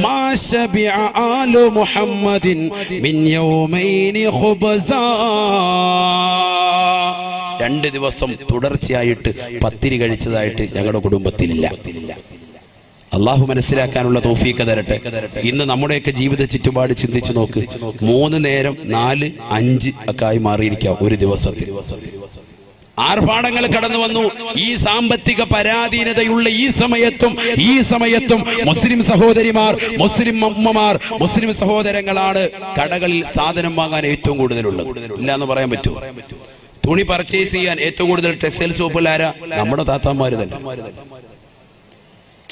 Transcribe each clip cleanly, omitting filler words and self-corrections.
മാ ശബിഅ ആലു മുഹമ്മദിൻ മിൻ യൗമൈനി ഖുബ്സാ. 2 ദിവസം തുടർച്ചയായിട്ട് പത്തിരി കഴിച്ചതായിട്ട് ഞങ്ങളുടെ കുടുംബത്തിലില്ല. അള്ളാഹു മനസ്സിലാക്കാനുള്ള തൗഫീഖ് തരട്ടെ. ഇന്ന് നമ്മുടെയൊക്കെ ജീവിത ചുറ്റുപാട് ചിന്തിച്ചു നോക്ക്. 3 നേരം 4, 5 ഒക്കെ ആയി മാറിയിരിക്കാം ഒരു ദിവസത്തിൽ. ആർഭാടങ്ങൾ കടന്നു വന്നു. ഈ സാമ്പത്തിക പരാധീനതയുള്ള ഈ സമയത്തും മുസ്ലിം സഹോദരിമാർ, മുസ്ലിം അമ്മമാർ, മുസ്ലിം സഹോദരങ്ങളാണ് കടകളിൽ സാധനം വാങ്ങാൻ ഏറ്റവും കൂടുതലുള്ളത്. ഇല്ല എന്ന് പറയാൻ പറ്റുമോ? തുണി പർച്ചേസ് ചെയ്യാൻ ഏറ്റവും കൂടുതൽ ടെക്സ്റ്റൈൽ ഷോപ്പിലാരാ? നമ്മുടെ താത്താമാര് തന്നെ.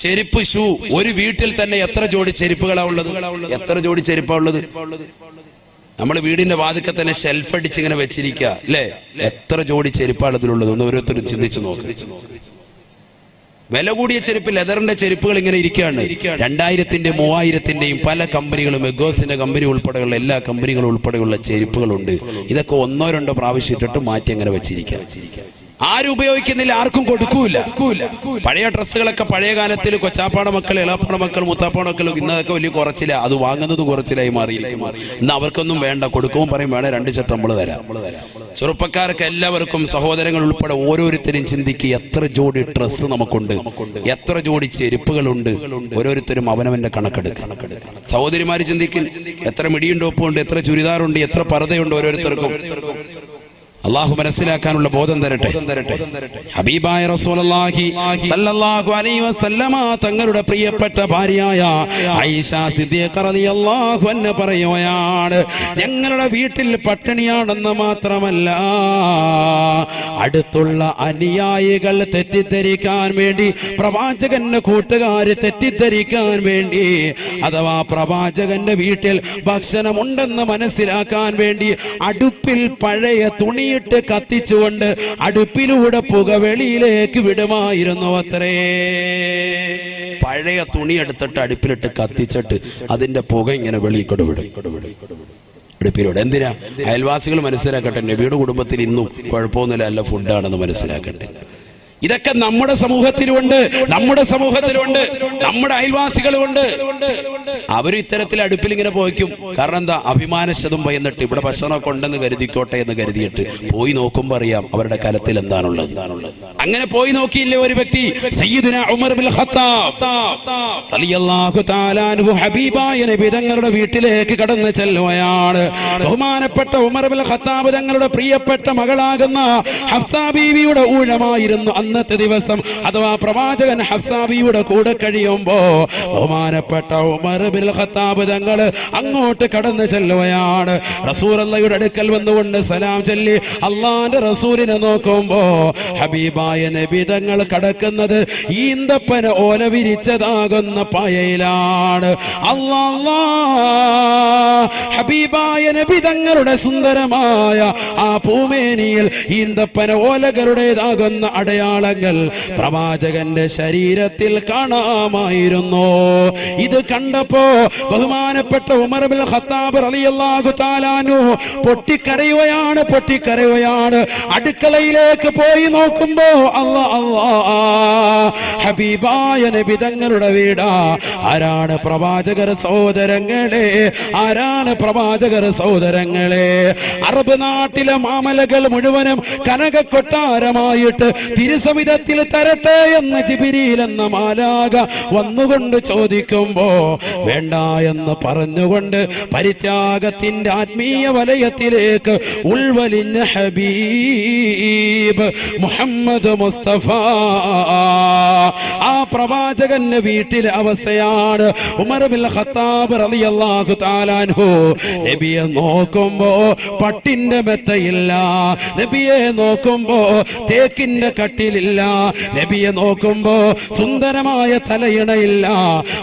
ചെരുപ്പ്, ഷൂ, ഒരു വീട്ടിൽ തന്നെ എത്ര ജോഡി ചെരുപ്പുകളാ ഉള്ളത്? എത്ര ജോഡി ചെരുപ്പാ ഉള്ളത്? നമ്മൾ വീടിന്റെ വാതിൽക്കൽ തന്നെ ഷെൽഫ് അടിച്ച് ഇങ്ങനെ വെച്ചിരിക്കുക അല്ലേ? എത്ര ജോഡി ചെരുപ്പാണ് ഇതിലുള്ളത്? ഒന്ന് ഓരോരുത്തരും ചിന്തിച്ചു നോക്ക്. വില കൂടിയ ചെരുപ്പ്, ലെതറിന്റെ ചെരുപ്പുകൾ ഇങ്ങനെ ഇരിക്കുകയാണ്. 2000-ന്റെയും 3000-ന്റെയും പല കമ്പനികളും, എഗോസിന്റെ കമ്പനി ഉൾപ്പെടെയുള്ള എല്ലാ കമ്പനികളും ഉൾപ്പെടെയുള്ള ചെരുപ്പുകളുണ്ട്. ഇതൊക്കെ 1-2 പ്രാവശ്യം ഇട്ടിട്ട് മാറ്റി അങ്ങനെ വെച്ചിരിക്കുക. ആരും ഉപയോഗിക്കുന്നില്ല, ആർക്കും കൊടുക്കൂല. പഴയ ഡ്രസ്സുകളൊക്കെ പഴയ കാലത്തിൽ കൊച്ചാപ്പാട മക്കൾ, ഇളാപ്പാട മക്കൾ, മുത്താപ്പാട മക്കൾ ഇന്നതൊക്കെ വലിയ കുറച്ചില്ല. അത് വാങ്ങുന്നത് കുറച്ചിലായി മാറിയിരിക്കും. ഇന്ന് അവർക്കൊന്നും വേണ്ട, കൊടുക്കുമ്പോൾ പറയും വേണേ 2 ചട്ടം നമ്മൾ തരാം. ചെറുപ്പക്കാർക്ക് എല്ലാവർക്കും, സഹോദരങ്ങൾ ഉൾപ്പെടെ ഓരോരുത്തരും ചിന്തിക്കുക, എത്ര ജോഡി ഡ്രസ്സ് നമുക്കുണ്ട്, എത്ര ജോഡി ചെരുപ്പുകളുണ്ട്. ഓരോരുത്തരും അവനവന്റെ കണക്കെടുക്കും. സഹോദരിമാര് ചിന്തിക്കും, എത്ര മിടിയും ടോപ്പുണ്ട്, എത്ര ചുരിദാറുണ്ട്, എത്ര പർദ്ദയുണ്ട് ഓരോരുത്തർക്കും. അള്ളാഹു മനസ്സിലാക്കാനുള്ള ബോധം തരട്ടെ. ഹബീബായ റസൂലുള്ളാഹി സ്വല്ലല്ലാഹു അലൈഹി വസല്ലമ തങ്ങളുടെ പ്രിയപ്പെട്ട ഭാര്യയായ ആയിഷ സിദ്ദീഖ റളിയല്ലാഹു അൻഹ പറയുകയാണ്, ഞങ്ങളുടെ വീട്ടിൽ പട്ടിണിയാണെന്ന് മാത്രമല്ല, അടുത്തുള്ള അനുയായികൾ തെറ്റിദ്ധരിക്കാൻ വേണ്ടി, പ്രവാചകന്റെ കൂട്ടുകാര് തെറ്റിദ്ധരിക്കാൻ വേണ്ടി, അഥവാ പ്രവാചകന്റെ വീട്ടിൽ ഭക്ഷണമുണ്ടെന്ന് മനസ്സിലാക്കാൻ വേണ്ടി അടുപ്പിൽ പഴയ തുണി കത്തിച്ചുകൊണ്ട് അടുപ്പിലൂടെ പുക വെളിയിലേക്ക് വിടുമായിരുന്നു അത്രേ. പഴയ തുണി എടുത്തിട്ട് അടുപ്പിലിട്ട് കത്തിച്ചിട്ട് അതിന്റെ പുക ഇങ്ങനെ വെളിയിക്കൊണ്ട് വിടും അടുപ്പിലൂടെ. എന്തിനാ? അയൽവാസികൾ മനസ്സിലാക്കട്ടെ, നബിയുടെ കുടുംബത്തിൽ ഇന്നും കുഴപ്പമൊന്നുമില്ല, നല്ല ഫുഡാണെന്ന് മനസ്സിലാക്കട്ടെ. ഇതൊക്കെ നമ്മുടെ സമൂഹത്തിലുണ്ട്, നമ്മുടെ അയൽവാസികളുണ്ട്. അവരും ഇത്തരത്തിൽ അടുപ്പിൽ ഇങ്ങനെ പോയിക്കും. കാരണം എന്താ? അഭിമാനശതും ഭയന്നിട്ട് ഇവിടെ ഭക്ഷണമൊക്കെ ഉണ്ടെന്ന് കരുതിക്കോട്ടെ എന്ന് കരുതിയിട്ട് പോയി നോക്കുമ്പോൾ അറിയാം അവരുടെ കലത്തിൽ എന്താണുള്ളത്. അങ്ങനെ പോയി നോക്കിയില്ലേ ഒരു വ്യക്തി, സയ്യിദുനാ ഉമർ ബിൻ ഖത്താബ് റളിയല്ലാഹു തആല അൻഹു ഹബീബായ നബി തങ്ങളുടെ വീട്ടിലേക്ക് കടന്നു ചെല്ലുകയാണ്. ബഹുമാനപ്പെട്ട ഉമർ ബിൻ ഖത്താബ് തങ്ങളുടെ പ്രിയപ്പെട്ട മകളാകുന്ന ഹഫ്സ ബീവിയുടെ ഊഴമായിരുന്നു അന്നത്തെ ദിവസം. അഥവാ പ്രവാചകൻ ഹഫ്സ ബീവിയുടെ കൂടെ കഴിയുമ്പോ ബഹുമാനപ്പെട്ട ഉമർ ബിൻ ഖത്താബ് തങ്ങൾ അങ്ങോട്ട് കടന്നു ചെല്ലുകയാണ്. റസൂലുള്ളാഹിയുടെ അടുക്കൽ വന്നുകൊണ്ട് സലാം ചൊല്ലി അള്ളാന്റെ റസൂലിനെ നോക്കുമ്പോ ഹബീബായ നബി തങ്ങൾ കടക്കുന്നത് ഈന്തപ്പന ഓല വിരിച്ചതാകുന്ന പായയിലാണ്. അല്ലാ, ഹബീബായ നബി തങ്ങളുടെ സുന്ദരമായ ആ പൂമേനിയിൽ ഈന്തപ്പന ഓലകളുടേതാകുന്ന അടയാളങ്ങൾ പ്രവാചകന്റെ ശരീരത്തിൽ കാണാമായിരുന്നു. ഇത് കണ്ടപ്പോ ബഹുമാനപ്പെട്ട ഉമർ ബിൻ ഖത്താബ് റളിയല്ലാഹു തആല അൻഹു പൊട്ടിക്കരയുകയാണ്. അടുക്കളയിലേക്ക് പോയി നോക്കുമ്പോ ഹബീബായ നബി തങ്ങളുടെ വീടാ. ആരാണ് പ്രവാചകർ സഹോദരങ്ങളെ? അറബ് നാട്ടിലെ മാമലകൾ മുഴുവനും കനക കൊട്ടാരമായിട്ട് തിരുസവിധത്തിൽ തരട്ടെ എന്ന് ജിബ്രീൽ എന്ന മാലാഖ വന്നുകൊണ്ട് ചോദിക്കുമ്പോ വേണ്ട എന്ന് പറഞ്ഞുകൊണ്ട് പരിത്യാഗത്തിന്റെ ആത്മീയ വലയത്തിലേക്ക് ഉൾവലിഞ്ഞ ഹബീബ് മുഹമ്മദ് മുസ്തഫ, ആ പ്രവാചകന്റെ വീട്ടിലെ അവസ്ഥയാണ്. ഉമർ ബിൻ ഖത്താബ് റളിയല്ലാഹു തആല അൻഹു നബിയെ നോക്കുമ്പോ പട്ടിന്റെ മെത്തയില്ല, നബിയെ നോക്കുമ്പോ തേക്കിന്റെ കട്ടിലില്ല, നബിയെ നോക്കുമ്പോ സുന്ദരമായ തലയിണയില്ല.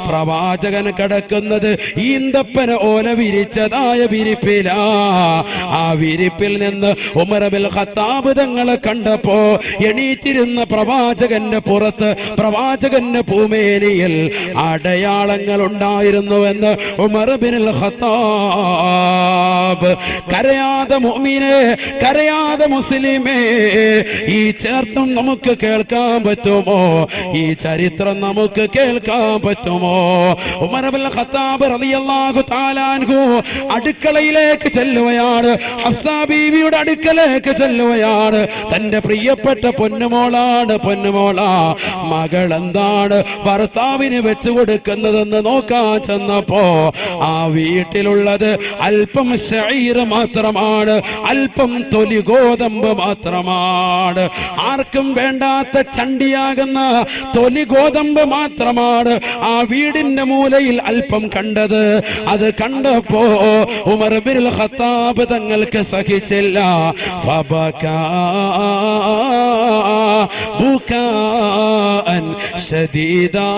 പ്രവാചകൻ കിടക്കുന്നത് ഈന്തപ്പന ഓല വിരിച്ചതായ വിരിപ്പില. ആ വിരിപ്പിൽ നിന്ന് ഉമർ ബിൻ ഖത്താബ് തങ്ങളെ കണ്ടപ്പോ എണീറ്റിരുന്ന പ്രവാചകന്റെ പുറത്ത്, പ്രവാചകന്റെ പൂമേനിയിൽ അടയാളങ്ങൾ ഉണ്ടായിരുന്നുവെന്ന് ഉമർ ബിൻ ഖത്താബ്. കരയാതെ മുഅ്മിനേ, കരയാതെ മുസ്ലിമേ, ഈ ചേർത്തും നമുക്ക് നമുക്ക് കേൾക്കാൻ പറ്റുമോ? ഈ ചരിത്രം നമുക്ക് കേൾക്കാൻ പറ്റുമോ? ഉമർ ഇബ്നുൽ ഖത്താബ് റളിയല്ലാഹു തആല അൻഹു അടുക്കളയിലേക്ക് ചെല്ലുകയാണ്. ഹഫ്സ ബീവിയുടെ അടുക്കലേക്ക് ചെല്ലുകയാണ്. തന്റെ പ്രിയപ്പെട്ട പൊന്നുമോളാണ്. പൊന്നുമോളാ, മകൾ എന്താണ് ഭർത്താവിന് വെച്ചു കൊടുക്കുന്നതെന്ന് നോക്കാൻ ചെന്നപ്പോ ആ വീട്ടിലുള്ളത് അല്പം ശഈർ മാത്രമാണ്, അല്പം തൊലി ഗോതമ്പ് മാത്രമാണ്. ആർക്കും വേണ്ടാത്ത ചണ്ടിയാകുന്ന തൊലി ഗോതമ്പ് മാത്രമാണ് ആ വീടിന്റെ മൂലയിൽ അല്പം കണ്ടത്. അത് കണ്ടപ്പോ ഉമർ ഇബ്നുൽ ഖത്താബ് തങ്ങൾക്ക് സഹിച്ചില്ല. ഫബകാ ബുകാഅൻ ശദീദാ,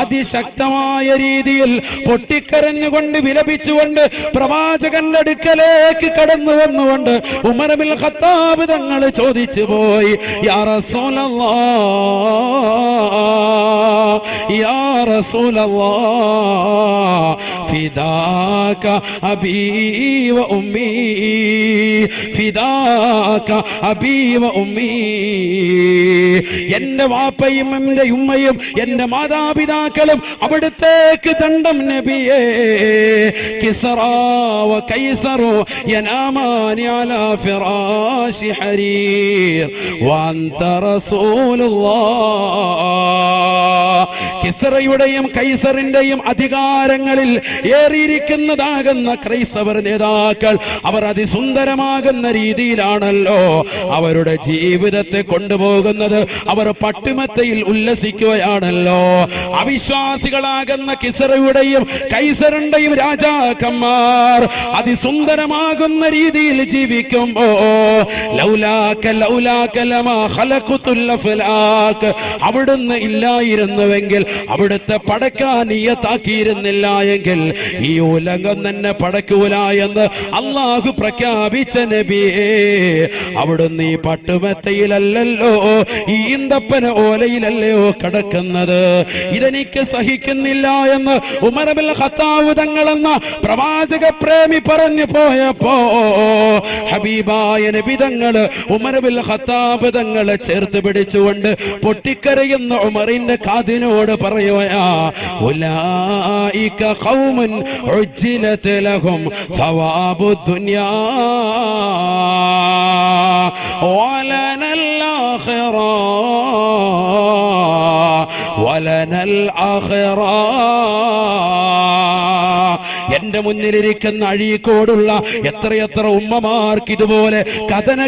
അതിശക്തമായ രീതിയിൽ പൊട്ടിക്കരഞ്ഞുകൊണ്ട് വിലപിച്ചുകൊണ്ട് പ്രവാചകന്റെ അടുക്കലേക്ക് കടന്നു വന്നുകൊണ്ട് ഉമർ ഇബ്നുൽ ഖത്താബ് തങ്ങൾ ചോദിച്ചു പോയി, യാ റസൂലല്ലാഹ്, യാ റസൂലല്ലാഹ്, ഫിദാക അബീ വ ഉമ്മീ, ഫിദാക അബീ വ ഉമ്മീ, എന്റെ വാപ്പയും എന്റെ ഉമ്മയും എന്റെ മാതാപിതാക്കളും അവിടുത്തേക്ക് ദണ്ഡം നബിയേ. കിസ്റാ വ കൈസറു യനാമാനി അലാ ഫിറാശി ഹരീർ വ അൻത റസൂലുള്ളാഹ്. കിസ്റയുടെയും കൈസറിന്റെയും അധികാരങ്ങളിൽ ഏറിയിരിക്കുന്നതാകുന്ന ക്രൈസ്തവർ നേതാക്കൾ അവർ അതിസുന്ദരമാകുന്ന രീതിയിലാണല്ലോ അവരുടെ ജീവിതത്തെ കൊണ്ടുപോകുന്നത്. അവർ പട്ടുമെത്തയിൽ ഉല്ലസിക്കുകയാണല്ലോ. അവിശ്വാസികളാകുന്ന കിസ്റയുടെയും കൈസറിന്റെയും രാജാക്കന്മാർ അതിസുന്ദരമാകുന്ന രീതിയിൽ ജീവിക്കുമ്പോ ലൗലാക ലൗലാക ലമാ ഖലഖതുൽ അഫ്ലാക്, അവിടുന്ന് ഇല്ലായിരുന്നുവെങ്കിൽ, അവിടുത്തെ പടക്കാൻ നിയത്താക്കിയിരുന്നില്ല എങ്കിൽ ഈ ഉലകം തന്നെ പടക്കൂല എന്ന് അള്ളാഹു പ്രഖ്യാപിച്ച നബിയേ, അവിടുന്ന് ഈ പട്ടുമെത്തയിലല്ലല്ലോ, ഈ ഈന്തപ്പന ഓലയിലല്ലയോ കിടക്കുന്നത്. ഇതെനിക്ക് സഹിക്കുന്നില്ല എന്ന് ഉമർ ഇബ്നുൽ ഖത്താബ് തങ്ങളെന്ന പ്രവാചക പ്രേമി പറഞ്ഞു പോയപ്പോ ഹബീബായ നബി തങ്ങൾ ഉമർ ഇബ്നുൽ ഖത്താബ് തങ്ങളെ ചേർത്ത് പിടിച്ചുകൊണ്ട് പൊട്ടിക്കരയുന്ന ഉമറിന്റെ കാതിനോട് പറയുകയാ, ഉലൈക ഖൗമുൻ ഉജ്ജിലത് ലഹും സവാബുദ് ദുനിയാ വലനൽ ആഖിറ വലനൽ ആഖിറ. എന്റെ മുന്നിലിരിക്കുന്ന അഴീക്കോടുള്ള എത്രയെത്ര ഉമ്മമാർക്ക് ഇതുപോലെ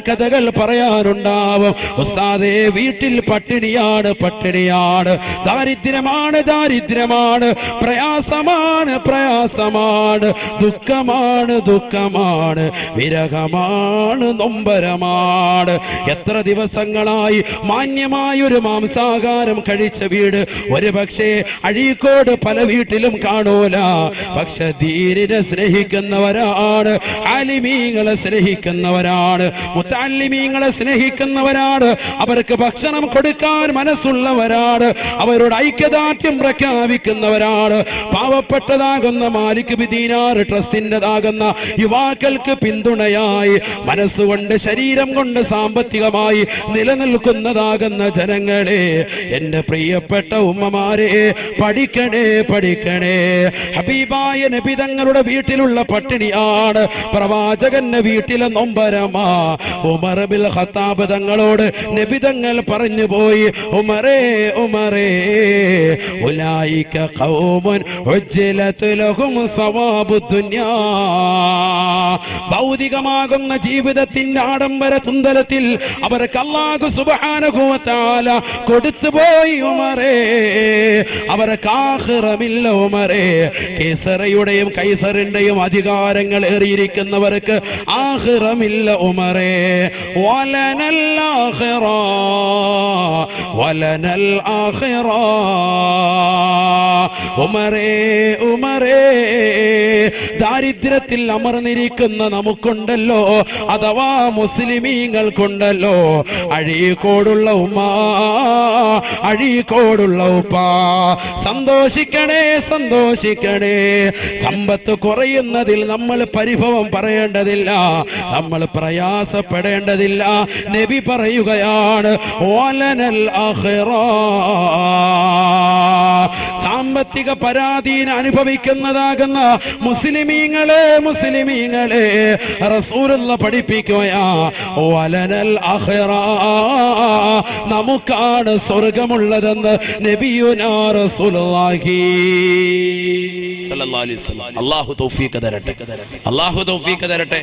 കഥകൾ പറയാനുണ്ടാവും. ഉസ്താദേ, വീട്ടിൽ പട്ടിണിയാണ്, പട്ടിണിയാണ്, ദാരിദ്ര്യമാണ്, ദാരിദ്ര്യമാണ്, പ്രയാസമാണ്, പ്രയാസമാണ്, ദുഃഖമാണ്, ദുഃഖമാണ്, വിരഹമാണ്, നൊമ്പരമാണ്. എത്ര ദിവസങ്ങളായി മാന്യമായൊരു മാംസാഹാരം കഴിച്ച വീട് ഒരു പക്ഷേ അഴീക്കോട് പല വീട്ടിലും കാണൂല. പക്ഷെ ദീനിനെ സ്നേഹിക്കുന്നവരാണ്, ആലിമീങ്ങളെ സ്നേഹിക്കുന്നവരാണ്, മുത്തഅല്ലിമീങ്ങളെ സ്നേഹിക്കുന്നവരാണ്, അവർക്ക് ഭക്ഷണം കൊടുക്കാൻ മനസ്സുള്ളവരാണ്, അവരുടെ ഐക്യദാർഢ്യം പ്രഖ്യാപിക്കുന്നവരാണ്. പാവപ്പെട്ടതാകുന്ന മാലിക് ബിൻ ദീനാർ ട്രസ്റ്റിൻ്റെതാകുന്ന യുവാക്കൾക്ക് പിന്തുണയായി മനസ്സുകൊണ്ട് ശരീരം കൊണ്ട് സാമ്പത്തികമായി നിലനിൽക്കുന്നതാകുന്ന ജനങ്ങളെ, എന്റെ പ്രിയപ്പെട്ട ഉമ്മമാരെ, പഠിക്കണേ, പഠിക്കണേ. ഹബീബായ നബി തങ്ങളുടെ വീട്ടിലുള്ള പട്ടിണിയാണ്, പ്രവാചകന്റെ വീട്ടിലെ നൊമ്പരമാ. ഉമർ ഇബ്നുൽ ഖത്താബ് തങ്ങളോട് നബി തങ്ങൾ പറഞ്ഞു പോയി, ഉമറേ, ഉമറേ, ഉലൈക ഖൗമുൻ ഉജ്ജിലത് ലഹും സവാബുദ് ദുനിയാ. ഭൗതികമാകുന്ന ജീവിതത്തിന്റെ ആഡംബര തുന്തലത്തിൽ അവർക്ക് അല്ലാഹു സുബ്ഹാനഹു വ തആല കൊടുത്തുപോയി ഉമറേ, അവർക്ക് ആഖിറമില്ല ഉമറേ. കിസ്റയുടെയും കൈസറിന്റെയും അധികാരങ്ങൾ ഏറിയിരിക്കുന്നവർക്ക് ആഖിറമില്ല ഉമറേ. വലനൽ ആഖിറ വലനൽ ആഖിറ ഉമറേ ഉമറേ, ദാരിദ്ര്യത്തിൽ അമർന്നിരിക്കുന്ന നമുക്കുണ്ടല്ലോ, അഥവാ മുസ്ലിമീങ്ങൾക്കുണ്ടല്ലോ, അഴീക്കോടുള്ള ഉമ്മ, അഴീക്കോടുള്ള ഉപ്പ, സന്തോഷിക്കണേ സന്തോഷിക്കണേ. സമ്പത്ത് കുറയുന്നതിൽ നമ്മൾ പരിഭവം പറയേണ്ടതില്ല, നമ്മൾ പ്രയാസപ്പെടേണ്ടതില്ല. നബി പറയുകയാണ്, വലനൽ ആഖിറ, സാമ്പത്തിക പരാധീന അനുഭവിക്കുന്നതാകുന്ന മുസ്ലിമീങ്ങളെ മുസ്ലിമീങ്ങളെ റസൂലുള്ള പഠിപ്പിക്കുകയാ, വലനൽ ആഖിറ, നമുക്കാണ് സ്വർഗമുള്ളതെന്ന് നബിയുനാ റസൂലുള്ളാഹി സല്ലല്ലാഹു അലൈഹി വസല്ലം. അല്ലാഹു തൗഫീഖ് തരട്ടെ, അല്ലാഹു തൗഫീഖ് തരട്ടെ.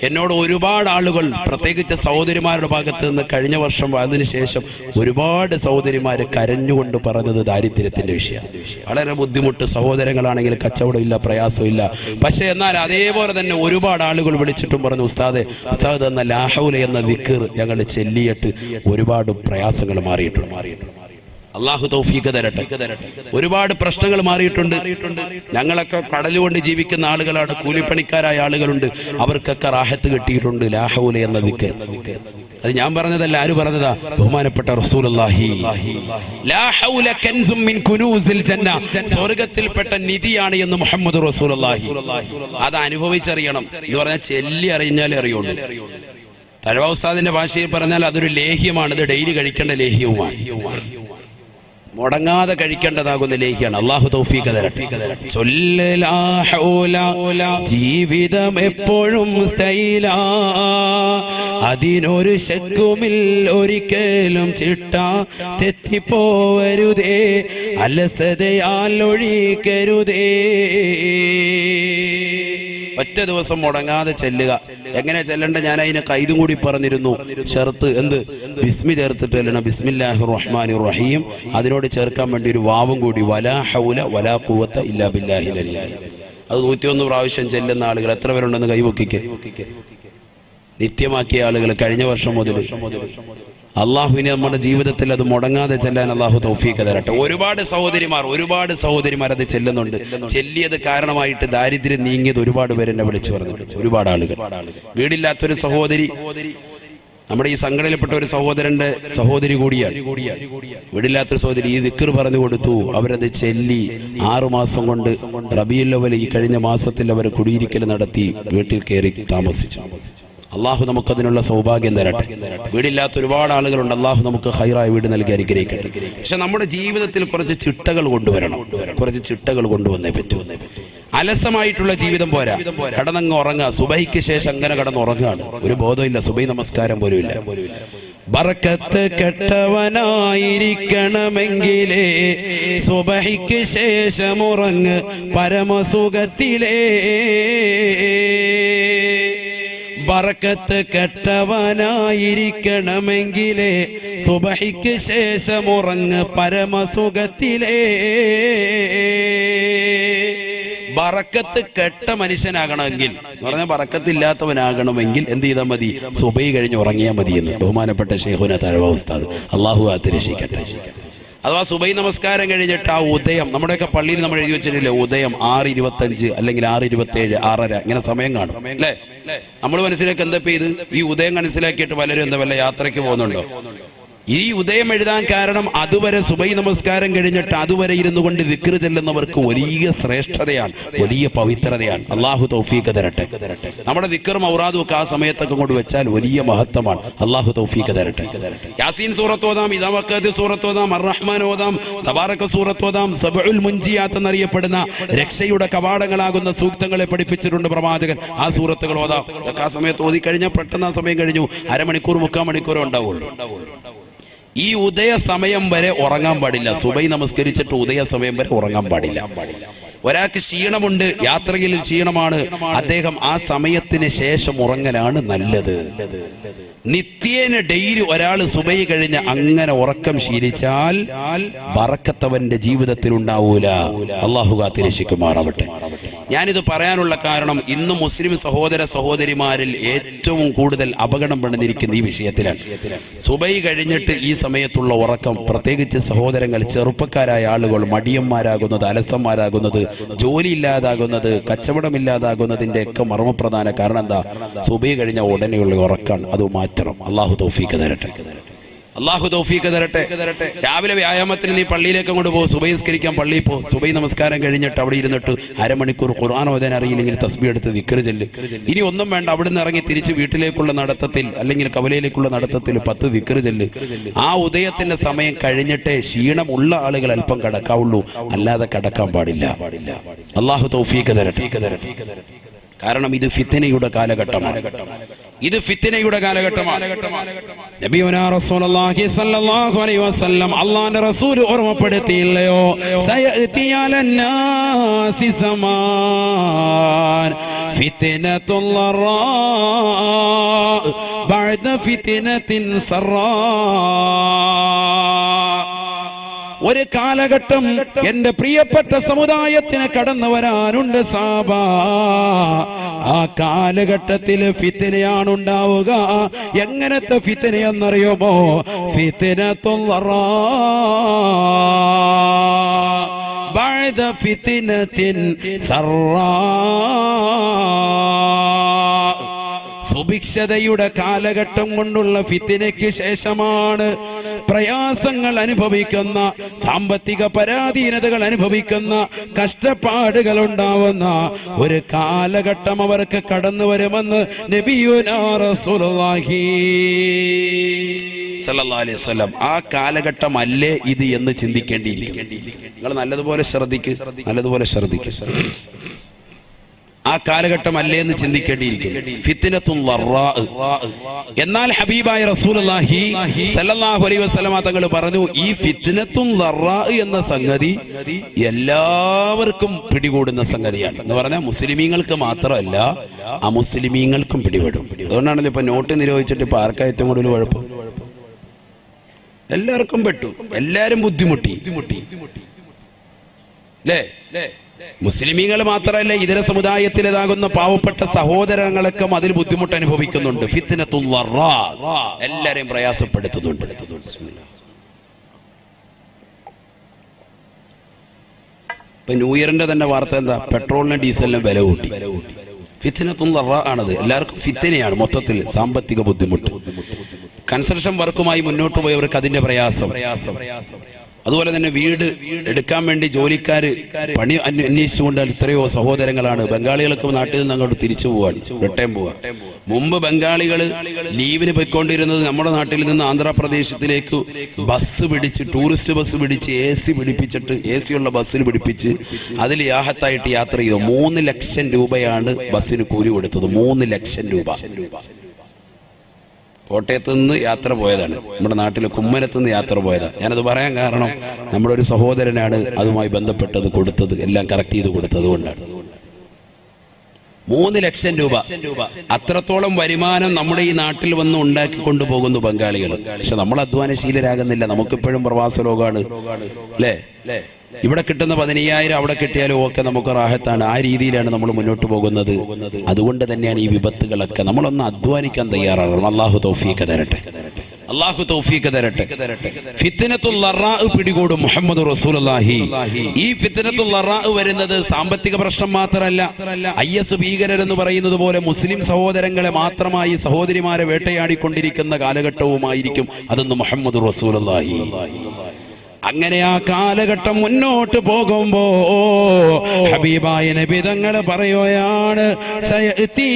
എന്നോട് ഒരുപാട് ആളുകൾ, പ്രത്യേകിച്ച് സഹോദരിമാരുടെ ഭാഗത്ത് നിന്ന് കഴിഞ്ഞ വർഷം അതിനുശേഷം ഒരുപാട് സഹോദരിമാര് കരഞ്ഞുകൊണ്ട് പറഞ്ഞത് ദാരിദ്ര്യത്തിന്റെ വിഷയം. വളരെ ബുദ്ധിമുട്ട്, സഹോദരങ്ങളാണെങ്കിൽ കച്ചവടമില്ല, പ്രയാസമില്ല. പക്ഷെ എന്നാൽ അതേപോലെ തന്നെ ഒരുപാട് ആളുകൾ വിളിച്ചിട്ടും പറഞ്ഞു, ഉസ്താദ് എന്ന ലാ ഹൗല എന്ന ദിക്ർ ഞങ്ങൾ ചെല്ലിയിട്ട് ഒരുപാട് പ്രയാസങ്ങൾ മാറിയിട്ടുണ്ട്. അള്ളാഹു തൗഫീഖ് തരട്ടെ. ഒരുപാട് പ്രശ്നങ്ങൾ മാറിയിട്ടുണ്ട്. ഞങ്ങളൊക്കെ കടലുകൊണ്ട് ജീവിക്കുന്ന ആളുകളാണ്, കൂലിപ്പണിക്കാരായ ആളുകളുണ്ട്, അവർക്കൊക്കെ റാഹത്ത് കിട്ടിയിട്ടുണ്ട് ലാ ഹൗല എന്ന ദിക്ർ. അത് ഞാൻ പറഞ്ഞതല്ല, ആര് പറഞ്ഞതാ? ബഹുമാനപ്പെട്ട റസൂലുള്ളാഹി. ലാ ഹൗല കൻസും മിൻ കുനൂസിൽ ജന്ന, സ്വർഗ്ഗത്തിൽപ്പെട്ട നിധിയാണ് എന്ന് മുഹമ്മദ് റസൂലുള്ളാഹി. അത് അനുഭവിച്ചറിയണം എന്ന് പറഞ്ഞാൽ ചെല്ലി അറിഞ്ഞാലേ അറിയുള്ളൂ. തഴവ ഉസ്താദിന്റെ ഭാഷയിൽ പറഞ്ഞാൽ അതൊരു ലേഹ്യമാണ്, ഇത് ഡെയിലി കഴിക്കേണ്ട ലേഹ്യവുമാണ്, മുടങ്ങാതെ കഴിക്കേണ്ടതാകുന്ന ലേഖ്യാണ്. അല്ലാഹു തൗഫീഖ് തരട്ടെ. ജീവിതം എപ്പോഴും സ്റ്റൈലാ, അതിനൊരു ശക്കുമിൽ ഒരിക്കലും ചിട്ട തെറ്റിപ്പോവരുതേ, അലസതയാൽ ഒഴിക്കരുതേ. ഒറ്റ ദിവസം മുടങ്ങാതെ ചെല്ലുക. എങ്ങനെ ചെല്ലണ്ട? ഞാൻ അതിനെ കൈതും കൂടി പറഞ്ഞിരുന്നു. ഷർത്ത് എന്ത്? ബിസ്മി ചേർത്തിട്ട് ചെല്ലണം. ബിസ്മില്ലാഹിർ റഹ്മാനിർ റഹീം. അതിനോട് ചേർക്കാൻ വേണ്ടി ഒരു വാവും കൂടി, വലാ ഹൗല വലാ ഖുവത ഇല്ലാ ബില്ലാഹിൽ അലിയ്യിൽ. അത് 101 പ്രാവശ്യം ചെല്ലുന്ന ആളുകൾ എത്ര പേരുണ്ടെന്ന് കൈവക്കിക്ക്. നിത്യമാക്കിയ ആളുകൾ കഴിഞ്ഞ വർഷം മുതൽ. അള്ളാഹുവിനെ നമ്മുടെ ജീവിതത്തിൽ അത് മുടങ്ങാതെ ചെല്ലാൻ അള്ളാഹു തൗഫീഖ് തരട്ടെ. ഒരുപാട് സഹോദരിമാർ അത് ചെല്ലുന്നുണ്ട്. ചെല്ലിയത് കാരണമായിട്ട് ദാരിദ്ര്യം നീങ്ങിയത് ഒരുപാട് പേര് എന്നെ വിളിച്ചു പറഞ്ഞിട്ടുണ്ട്. ഒരുപാട് ആളുകൾ. വീടില്ലാത്തൊരു സഹോദരി, നമ്മുടെ ഈ സംഘടനയിൽപ്പെട്ട ഒരു സഹോദരന്റെ സഹോദരി കൂടിയാണ്. വീടില്ലാത്തൊരു സഹോദരി ഈ ദിക്ർ പറഞ്ഞു കൊടുത്തു. അവരത് ചെല്ലി 6 മാസം കൊണ്ട് റബീഉൽ അവ്വൽ ഈ കഴിഞ്ഞ മാസത്തിൽ അവർ കുടിയിരിക്കൽ നടത്തി വീട്ടിൽ കയറി താമസിച്ചു. അള്ളാഹു നമുക്കതിനുള്ള സൗഭാഗ്യം തരട്ടെ. വീടില്ലാത്ത ഒരുപാട് ആളുകളുണ്ട്. അള്ളാഹു നമുക്ക് ഹൈറായ വീട് നൽകി അനുഗ്രഹിക്കട്ടെ. പക്ഷെ നമ്മുടെ ജീവിതത്തിൽ കുറച്ച് ചിട്ടകൾ കൊണ്ടുവരണം. കുറച്ച് ചിട്ടകൾ കൊണ്ടുവന്നേ പറ്റൂ. അലസമായിട്ടുള്ള ജീവിതം പോരാ. കടന്നങ്ങ് ഉറങ്ങുക. സുബഹിക്ക് ശേഷം അങ്ങനെ കടന്നുറങ്ങുകയാണ്. ഒരു ബോധമില്ല, സുബഹി നമസ്കാരം പോലും ഇല്ല. ബറക്കത്ത് കെട്ടവനായിരിക്കണമെങ്കിലേ സുബഹിക്ക് ശേഷം ഉറങ്ങ് പരമസുഖത്തിലേ. ബറക്കത്ത് കെട്ടവനായിരിക്കണമെങ്കിലേ സുബഹിക്ക് ശേഷം ഉറങ്ങ് പരമസുഖത്തിലേ. ബറക്കത്ത് കെട്ട മനുഷ്യനാകണമെങ്കിൽ എന്ന് പറഞ്ഞാൽ ബറക്കത്തില്ലാത്തവനാകണമെങ്കിൽ എന്ത് ചെയ്താൽ മതി? സുബഹി കഴിഞ്ഞ് ഉറങ്ങിയാൽ മതി എന്ന് ബഹുമാനപ്പെട്ട ശൈഖുന തഴവ ഉസ്താദ്, അള്ളാഹു കാത്തിരക്ഷിക്കട്ടെ. അഥവാ സുബഹി നമസ്കാരം കഴിഞ്ഞിട്ട് ആ ഉദയം, നമ്മുടെയൊക്കെ പള്ളിയിൽ നമ്മൾ എഴുതി വെച്ചിട്ടില്ലേ, ഉദയം 6:25 അല്ലെങ്കിൽ 6:27, 6:30 ഇങ്ങനെ സമയം കാണും അല്ലേ? നമ്മൾ മനസ്സിലാക്കി എന്താ ഇത്? ഈ ഉദയം മനസ്സിലാക്കിയിട്ട് പലരും എന്താ വല്ല യാത്രയ്ക്ക് പോകുന്നുണ്ടോ? ഈ ഉദയം എഴുതാൻ കാരണം അതുവരെ സുബഹി നമസ്കാരം കഴിഞ്ഞിട്ട് അതുവരെ ഇരുന്നു കൊണ്ട് ദിക്ർ ചെല്ലുന്നവർക്ക് വലിയ ശ്രേഷ്ഠതയാണ്, വലിയ പവിത്രതയാണ്. അള്ളാഹു തൗഫീഖ് തരട്ടെ. നമ്മുടെ ദിക്റും ഔറാദും ഒക്കെ ആ സമയത്തൊക്കെ കൊണ്ട് വെച്ചാൽ വലിയ മഹത്വമാണ്. അള്ളാഹു തൗഫീഖ് തരട്ടെ. യാസീൻ സൂറത്ത് ഓതാം, ഇദാ വഖഅത്ത് സൂറത്ത് ഓതാം, അർ-റഹ്മാൻ ഓതാം, തബാറക സൂറത്ത് ഓതാം. സബഉൽ മുൻജിയാത്ത് എന്നറിയപ്പെടുന്ന രക്ഷയുടെ കവാടങ്ങളാകുന്ന സൂക്തങ്ങളെ പഠിപ്പിച്ചിട്ടുണ്ട് പ്രവാചകൻ. ആ സൂറത്തുകൾ ഓതാം. ആ സമയത്ത് ഓതി കഴിഞ്ഞാൽ പെട്ടെന്ന് ആ സമയം കഴിഞ്ഞു. അരമണിക്കൂർ 3/4 മണിക്കൂർ ഉണ്ടാവുള്ളൂ. ഈ ഉദയ സമയം വരെ ഉറങ്ങാൻ പാടില്ല. സുബഹി നമസ്കരിച്ചിട്ട് ഉദയ സമയം വരെ ഉറങ്ങാൻ പാടില്ല. ഒരാൾക്ക് ക്ഷീണമുണ്ട്, യാത്രയിൽ ക്ഷീണമാണ്, അദ്ദേഹം ആ സമയത്തിന് ശേഷം ഉറങ്ങലാണ് നല്ലത്. നിത്യ നിത്യേന ഡെയിലി ഒരാൾ സുബൈ കഴിഞ്ഞ് അങ്ങനെ ഉറക്കം ശീലിച്ചാൽ ബറക്കത്തവന്റെ ജീവിതത്തിൽ ഉണ്ടാവൂല. അല്ലാഹു കാത്തിരക്ഷിക്കുമാറാവട്ടെ. ഞാനിത് പറയാനുള്ള കാരണം ഇന്ന് മുസ്ലിം സഹോദര സഹോദരിമാരിൽ ഏറ്റവും കൂടുതൽ അപകടം പെടുന്നിരിക്കുന്ന ഈ വിഷയത്തിലാണ്. സുബൈ കഴിഞ്ഞിട്ട് ഈ സമയത്തുള്ള ഉറക്കം, പ്രത്യേകിച്ച് സഹോദരങ്ങൾ ചെറുപ്പക്കാരായ ആളുകൾ മടിയന്മാരാകുന്നത്, അലസന്മാരാകുന്നത്, ജോലി ഇല്ലാതാകുന്നത്, കച്ചവടമില്ലാതാകുന്നതിന്റെ ഒക്കെ മർമ്മപ്രധാന കാരണം എന്താ? സുബൈ കഴിഞ്ഞ ഉടനെയുള്ള ഉറക്കാണ്. അത് മാറ്റണം. അള്ളാഹു തൗഫീഖ് തരട്ടെ. അള്ളാഹു തൗഫീഖ് തരട്ടെ. രാവിലെ വ്യായാമത്തിന് നീ പള്ളിയിലേക്ക് അങ്ങോട്ട് പോകും, സുബൈ നിസ്കരിക്കാൻ പള്ളിയിൽ പോ. സുബൈ നമസ്കാരം കഴിഞ്ഞിട്ട് അവിടെ ഇരുന്നിട്ട് അരമണിക്കൂർ ഖുർആൻ ഓതാൻ അറിയില്ലെങ്കിൽ തസ്ബീഹ് എടുത്ത് ദിക്ർ ചൊല്ല്. ഇനി ഒന്നും വേണ്ട, അവിടുന്ന് ഇറങ്ങി തിരിച്ച് വീട്ടിലേക്കുള്ള നടത്തത്തിൽ അല്ലെങ്കിൽ കവലയിലേക്കുള്ള നടത്തത്തിൽ 10 ദിക്ർ ചൊല്ല്. ആ ഉദയത്തിന്റെ സമയം കഴിഞ്ഞിട്ടേ ക്ഷീണമുള്ള ആളുകൾ അല്പം കടക്കാവുള്ളൂ, അല്ലാതെ കടക്കാൻ പാടില്ല. അള്ളാഹു തൗഫീഖ് തരട്ടെ. കാരണം ഇത് ഫിത്നയുടെ കാലഘട്ടമാണ്. ഇത് ഫിത്നയുടെ കാലഘട്ടമാണ്. നബിയുനാ റസൂലുള്ളാഹി സ്വല്ലല്ലാഹു അലൈഹി വസല്ലം അല്ലാഹുവിന്റെ റസൂൽ ഓർമ്മപ്പെടുത്തിയില്ലയോ? സയഅതി അലന്നാസി സമാൻ ഫിത്നത്തുൽ ലറാ ബഅദ ഫിത്നത്തിൻ സറാ. ഒരു കാലഘട്ടം എന്റെ പ്രിയപ്പെട്ട സമുദായത്തിന് കടന്നു വരാനുണ്ട് സാബ. ആ കാലഘട്ടത്തിൽ ഫിത്നയാണ് ഉണ്ടാവുക. എങ്ങനത്തെ ഫിത്നയെന്നറിയുമോ? ഫിത്നത്തുൽ ലറാ ബഅദ ഫിത്നത്തിൻ സറാ. സുഭിക്ഷതയുടെ കാലഘട്ടം കൊണ്ടുള്ള ഫിത്നയ്ക്ക് ശേഷമാണ് പ്രയാസങ്ങൾ അനുഭവിക്കുന്ന, സാമ്പത്തിക പരാധീനതകൾ അനുഭവിക്കുന്ന, കഷ്ടപ്പാടുകൾ ഉണ്ടാവുന്ന ഒരു കാലഘട്ടം അവർക്ക് കടന്നു വരുമെന്ന് നബിയുനാ റസൂലുള്ളാഹി സല്ലല്ലാഹു അലൈഹി വസല്ലം. ആ കാലഘട്ടം അല്ലേ ഇത് എന്ന് ചിന്തിക്കേണ്ടിയിരിക്കും. നിങ്ങൾ നല്ലതുപോലെ ശ്രദ്ധിക്കുക. ആ കാലഘട്ടം അല്ലേ എന്ന് ചിന്തിക്കേണ്ടിയിരിക്കും. ഫിത്നത്തുൽ ലറാ. എന്നാൽ ഹബീബായ റസൂലുള്ളാഹി സല്ലല്ലാഹു അലൈഹി വസല്ലം തങ്ങൾ പറഞ്ഞു, ഈ ഫിത്നത്തുൽ ലറാ എന്ന സംഗതി എല്ലാവർക്കും പിടികൂടുന്ന സംഗതിയാണ്. എന്ന് പറഞ്ഞാൽ മുസ്ലിമീങ്ങൾക്ക് മാത്രമല്ല, അമുസ്ലിമീങ്ങൾക്കും പിടിപെടും. അതുകൊണ്ടാണല്ലോ ഇപ്പൊ നോട്ട് നിരോധിച്ചിട്ട് ഇപ്പൊ ആർക്കാ ഏറ്റവും കൂടുതൽ കുഴപ്പം? എല്ലാവർക്കും പെട്ടു, എല്ലാരും ബുദ്ധിമുട്ടി അല്ലേ? മുസ്ലിമീങ്ങൾ മാത്രമല്ല, ഇതര സമുദായത്തിലേതാകുന്ന പാവപ്പെട്ട സഹോദരങ്ങളൊക്കെ അതിൽ ബുദ്ധിമുട്ട് അനുഭവിക്കുന്നുണ്ട്. ഫിത്നത്തുൽ ലറാ എല്ലാരെയും പ്രയാസപ്പെടുത്തുന്നുണ്ട്. ഇപ്പൊ ന്യൂ ഇയറിന്റെ തന്നെ വാർത്ത എന്താ? പെട്രോളിനും ഡീസലിനും വില കൂട്ടി. ഫിത്നത്തുൽ ലറാ ആണത്. എല്ലാവർക്കും ഫിത്നയാണ് മൊത്തത്തിൽ. സാമ്പത്തിക ബുദ്ധിമുട്ട്, കൺസ്ട്രക്ഷൻ വർക്കുമായി മുന്നോട്ട് പോയവർക്ക് അതിന്റെ പ്രയാസം. അതുപോലെ തന്നെ വീട് എടുക്കാൻ വേണ്ടി ജോലിക്കാര് പണി അന്വേഷിച്ചുകൊണ്ട് എത്രയോ സഹോദരങ്ങളാണ്. ബംഗാളികളൊക്കെ നാട്ടിൽ നിന്ന് അങ്ങോട്ട് തിരിച്ചു പോവാണ്, റിട്ടേൺ പോവാ. മുമ്പ് ബംഗാളികൾ ലീവിന് പോയിക്കൊണ്ടിരുന്നത് നമ്മുടെ നാട്ടിൽ നിന്ന് ആന്ധ്രാപ്രദേശത്തിലേക്ക് ബസ് പിടിച്ച്, ടൂറിസ്റ്റ് ബസ് പിടിച്ച്, AC ഉള്ള ബസ്സിൽ പിടിപ്പിച്ച് അതിൽ യാഹത്തായിട്ട് യാത്ര ചെയ്തു. 3 ലക്ഷം രൂപയാണ് ബസ്സിന് കൂലി കൊടുത്തത്. 3 ലക്ഷം രൂപ. കോട്ടയത്ത് നിന്ന് യാത്ര പോയതാണ്, നമ്മുടെ നാട്ടിൽ കുമ്മനത്ത് നിന്ന് യാത്ര പോയതാണ്. ഞാനത് പറയാൻ കാരണം നമ്മുടെ ഒരു സഹോദരനാണ് അതുമായി ബന്ധപ്പെട്ടത് കൊടുത്തത്, എല്ലാം കറക്റ്റ് ചെയ്ത് കൊടുത്തത് കൊണ്ടാണ്. 3 ലക്ഷം രൂപ. അത്രത്തോളം വരുമാനം നമ്മുടെ ഈ നാട്ടിൽ വന്ന് ഉണ്ടാക്കി കൊണ്ടുപോകുന്നു ബംഗാളികൾ. പക്ഷെ നമ്മൾ അധ്വാനശീലരാകുന്നില്ല. നമുക്കിപ്പോഴും പ്രവാസ ലോകമാണ് അല്ലേ? ഇവിടെ കിട്ടുന്ന 15,000 അവിടെ കിട്ടിയാലും ഒക്കെ നമുക്ക് റാഹത്താണ്. ആ രീതിയിലാണ് നമ്മൾ മുന്നോട്ട് പോകുന്നത്. അതുകൊണ്ട് തന്നെയാണ് ഈ വിപത്തുകളൊക്കെ. നമ്മളൊന്ന് അധ്വാനിക്കാൻ തയ്യാറാകണം. അള്ളാഹു തൗഫീഖ് തരട്ടെ. ഫിത്നത്തുൽ ലറാ പിടികൂടും മുഹമ്മദ് റസൂലുള്ളാഹി. ഈ ഫിത്നത്തുൽ ലറാ വരുന്നത് സാമ്പത്തിക പ്രശ്നം മാത്രമല്ല, IS ഭീകരരെന്ന് പറയുന്നത് പോലെ മുസ്ലിം സഹോദരങ്ങളെ മാത്രമായി, സഹോദരിമാരെ വേട്ടയാടിക്കൊണ്ടിരിക്കുന്ന കാലഘട്ടവുമായിരിക്കും അതെന്ന് മുഹമ്മദ് റസൂലുള്ളാഹി. അങ്ങനെ ആ കാലഘട്ടം മുന്നോട്ട് പോകുമ്പോ ഹബീബായ നബി തങ്ങൾ പറയുകയാണ്, സയഅതി